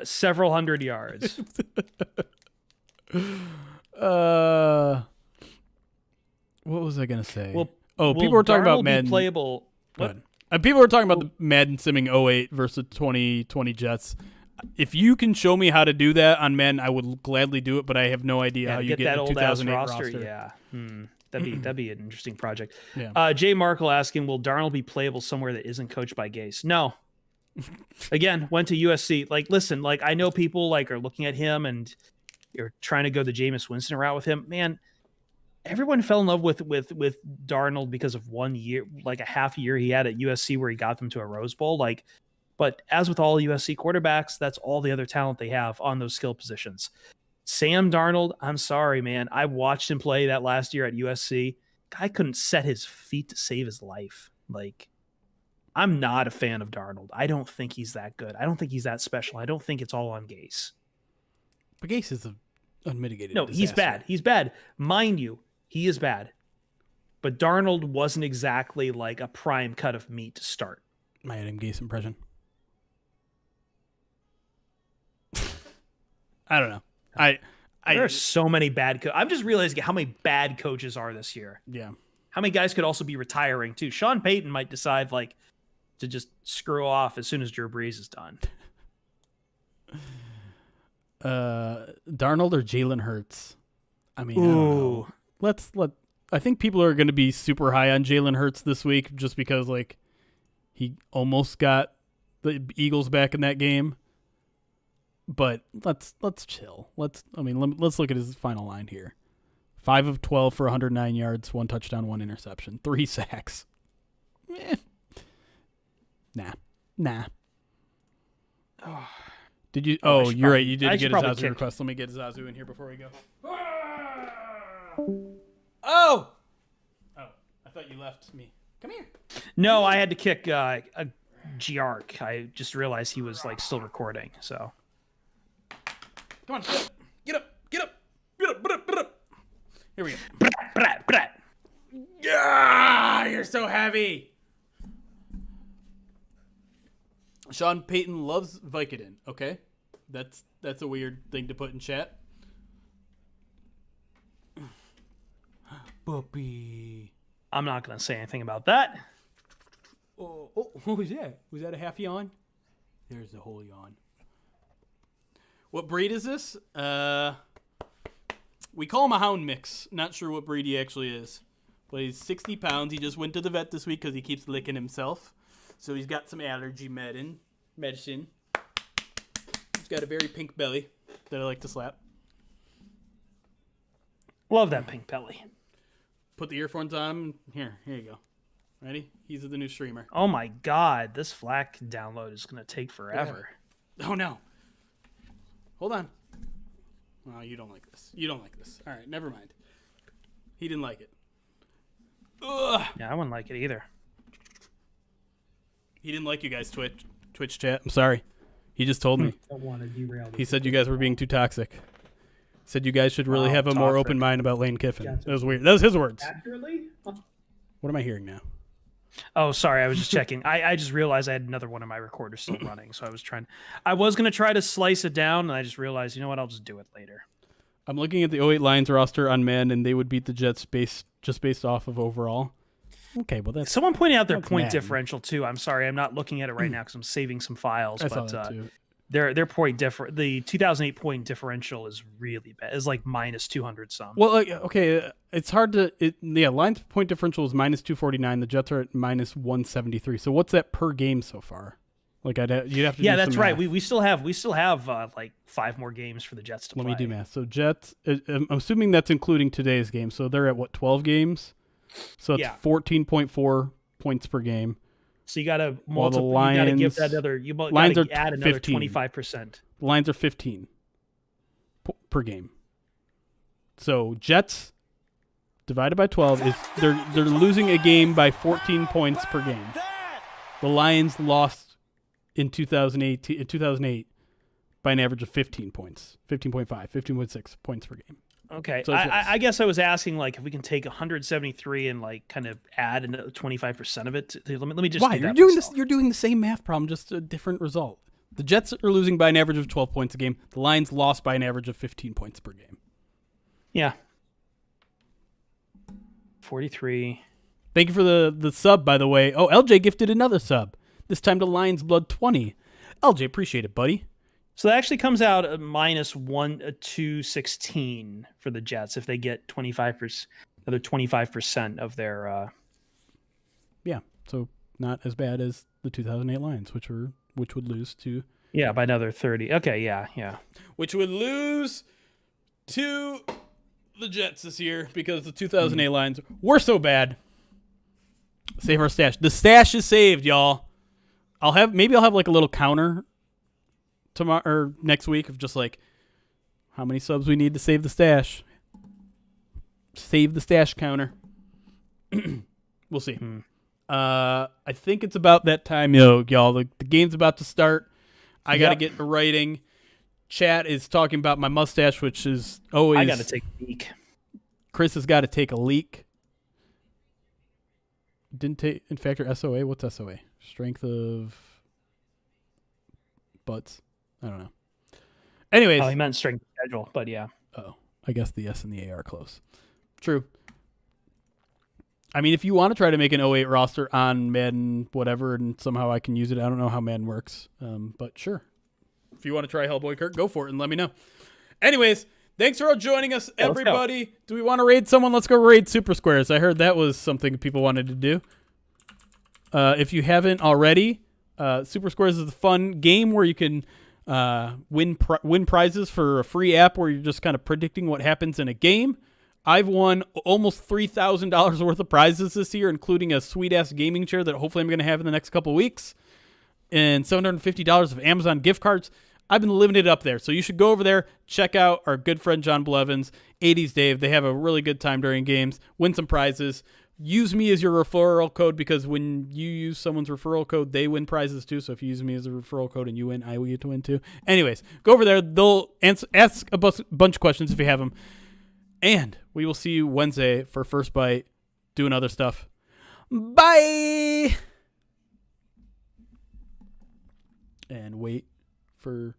several hundred yards. What was I going to say? People were talking about Madden. Playable. People were talking about the Madden simming 08 versus 2020 Jets. If you can show me how to do that on Madden, I would gladly do it, but I have no idea how you get that a old 2008 roster. roster. Yeah. That'd be an interesting project. Yeah. Jay Markle asking, will Darnold be playable somewhere that isn't coached by Gase? No. Again, went to USC. Like, listen, like I know people like are looking at him and you're trying to go the Jameis Winston route with him. Man, everyone fell in love with Darnold because of 1 year, like a half year he had at USC where he got them to a Rose Bowl. Like, but as with all USC quarterbacks, that's all the other talent they have on those skill positions. Sam Darnold, I'm sorry, man. I watched him play that last year at USC. Guy couldn't set his feet to save his life. Like, I'm not a fan of Darnold. I don't think he's that good. I don't think he's that special. I don't think it's all on Gase. But Gase is an unmitigated No, disaster. he's bad. He's bad. Mind you, he is bad. But Darnold wasn't exactly like a prime cut of meat to start. My Adam Gase impression. I don't know. There are so many bad coaches. I'm just realizing how many bad coaches are this year. Yeah. How many guys could also be retiring too? Sean Payton might decide like to just screw off as soon as Drew Brees is done. Darnold or Jalen Hurts? I mean, I don't know. I think people are going to be super high on Jalen Hurts this week just because like he almost got the Eagles back in that game. But let's chill. Let's look at his final line here. 5 of 12 for 109 yards, 1 touchdown, 1 interception, 3 sacks. Nah. Did you? Oh, you're right. You did get a Zazu request. Let me get Zazu in here before we go. Oh! I thought you left me. Come here. No, I had to kick Giark. I just realized he was like still recording. So Come on, get up. Here we go. brat, brat. Yeah, you're so heavy. Sean Payton loves Vicodin. Okay, that's a weird thing to put in chat. Puppy. I'm not gonna say anything about that. Oh, what was that? Was that a half yawn? There's the whole yawn. What breed is this? We call him a hound mix. Not sure what breed he actually is. But he's 60 pounds. He just went to the vet this week because he keeps licking himself. So he's got some allergy medicine. He's got a very pink belly that I like to slap. Love that pink belly. Put the earphones on him. Here you go. Ready? He's the new streamer. Oh my god, this FLAC download is gonna take forever. Oh no. Hold on. Oh, you don't like this. All right, never mind. He didn't like it. Ugh. Yeah, I wouldn't like it either. He didn't like you guys, Twitch chat. I'm sorry. He just told me. Don't want to derail He said you guys were being too toxic. Said you guys should really have a more open mind about Lane Kiffin. Gotcha. That was weird. That was his words. accurately. What am I hearing now? Oh, sorry, I was just checking. I just realized I had another one of my recorders still running, so I was gonna try to slice it down, and I just realized, you know what, I'll just do it later. I'm looking at the 08 Lions roster on Madden, and they would beat the Jets just based off of overall. Okay, well that's Someone pointed out their that's point Madden. differential too. I'm sorry, I'm not looking at it right now because I'm saving some files, I saw but that too. their point the 2008 point differential is really bad. It's like minus 200 some. Well, okay, it's hard to. Lions point differential is minus 249. The Jets are at minus 173. So what's that per game so far? Like you'd have to. Yeah, do that's some right. math. We still have like 5 more games for the Jets to play. Let me do math. So Jets, I'm assuming that's including today's game. So they're at what, 12 games? So it's 14.4 points per game. So you got to While the multiply. You got to give Lions- that other. You got Lions to are add another 15. 25%. The Lions are 15 per game. So Jets divided by 12 is they're losing a game by 14 points per game. The Lions lost in 2008 by an average of 15 points, 15.5, 15.6 points per game. Okay, So it's I guess I was asking like if we can take 173 and like kind of add another 25% of it. Let me just. Why do you're that doing myself. this? You're doing the same math problem, just a different result. The Jets are losing by an average of 12 points a game. The Lions lost by an average of 15 points per game. Yeah. 43. Thank you for the sub, by the way. Oh, LJ gifted another sub. This time to Lions Blood 20. LJ, appreciate it, buddy. So that actually comes out at minus 216 for the Jets if they get 25%, another 25% of their. Yeah, so not as bad as the 2008 Lions, which would lose to. Yeah, by another 30. Okay, yeah. Which would lose to the Jets this year because the 2008 Lions were so bad. Save our stash. The stash is saved, y'all. I'll have like a little counter tomorrow or next week of just like how many subs we need to save the stash. Save the stash counter. We'll see. I think it's about that time, y'all. The game's about to start. I got to get to writing. Chat is talking about my mustache, which is always. I got to take a peek. Chris has got to take a leak. Didn't take in factor SOA. What's SOA? Strength of butts. I don't know. Anyways. Oh, he meant strength schedule, but yeah. Oh, I guess the S and the A are close. True. I mean, if you want to try to make an 08 roster on Madden, whatever, and somehow I can use it, I don't know how Madden works, but sure. If you want to try Hellboy Kirk, go for it and let me know. Anyways, thanks for all joining us, everybody. Do we want to raid someone? Let's go raid Super Squares. I heard that was something people wanted to do. If you haven't already, Super Squares is a fun game where you can win prizes for a free app where you're just kind of predicting what happens in a game. I've won almost $3,000 worth of prizes this year, including a sweet-ass gaming chair that hopefully I'm going to have in the next couple of weeks, and $750 of Amazon gift cards. I've been living it up there, so you should go over there, check out our good friend John Blevins, 80s Dave. They have a really good time during games, win some prizes. use me as your referral code, because when you use someone's referral code, they win prizes too. So if you use me as a referral code and you win, I will get to win too. Anyways, go over there. They'll ask a bunch of questions if you have them. And we will see you Wednesday for First Bite, doing other stuff. Bye! And wait for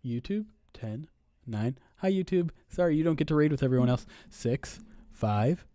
YouTube. 10, 9. Hi, YouTube. Sorry, you don't get to raid with everyone else. 6, 5,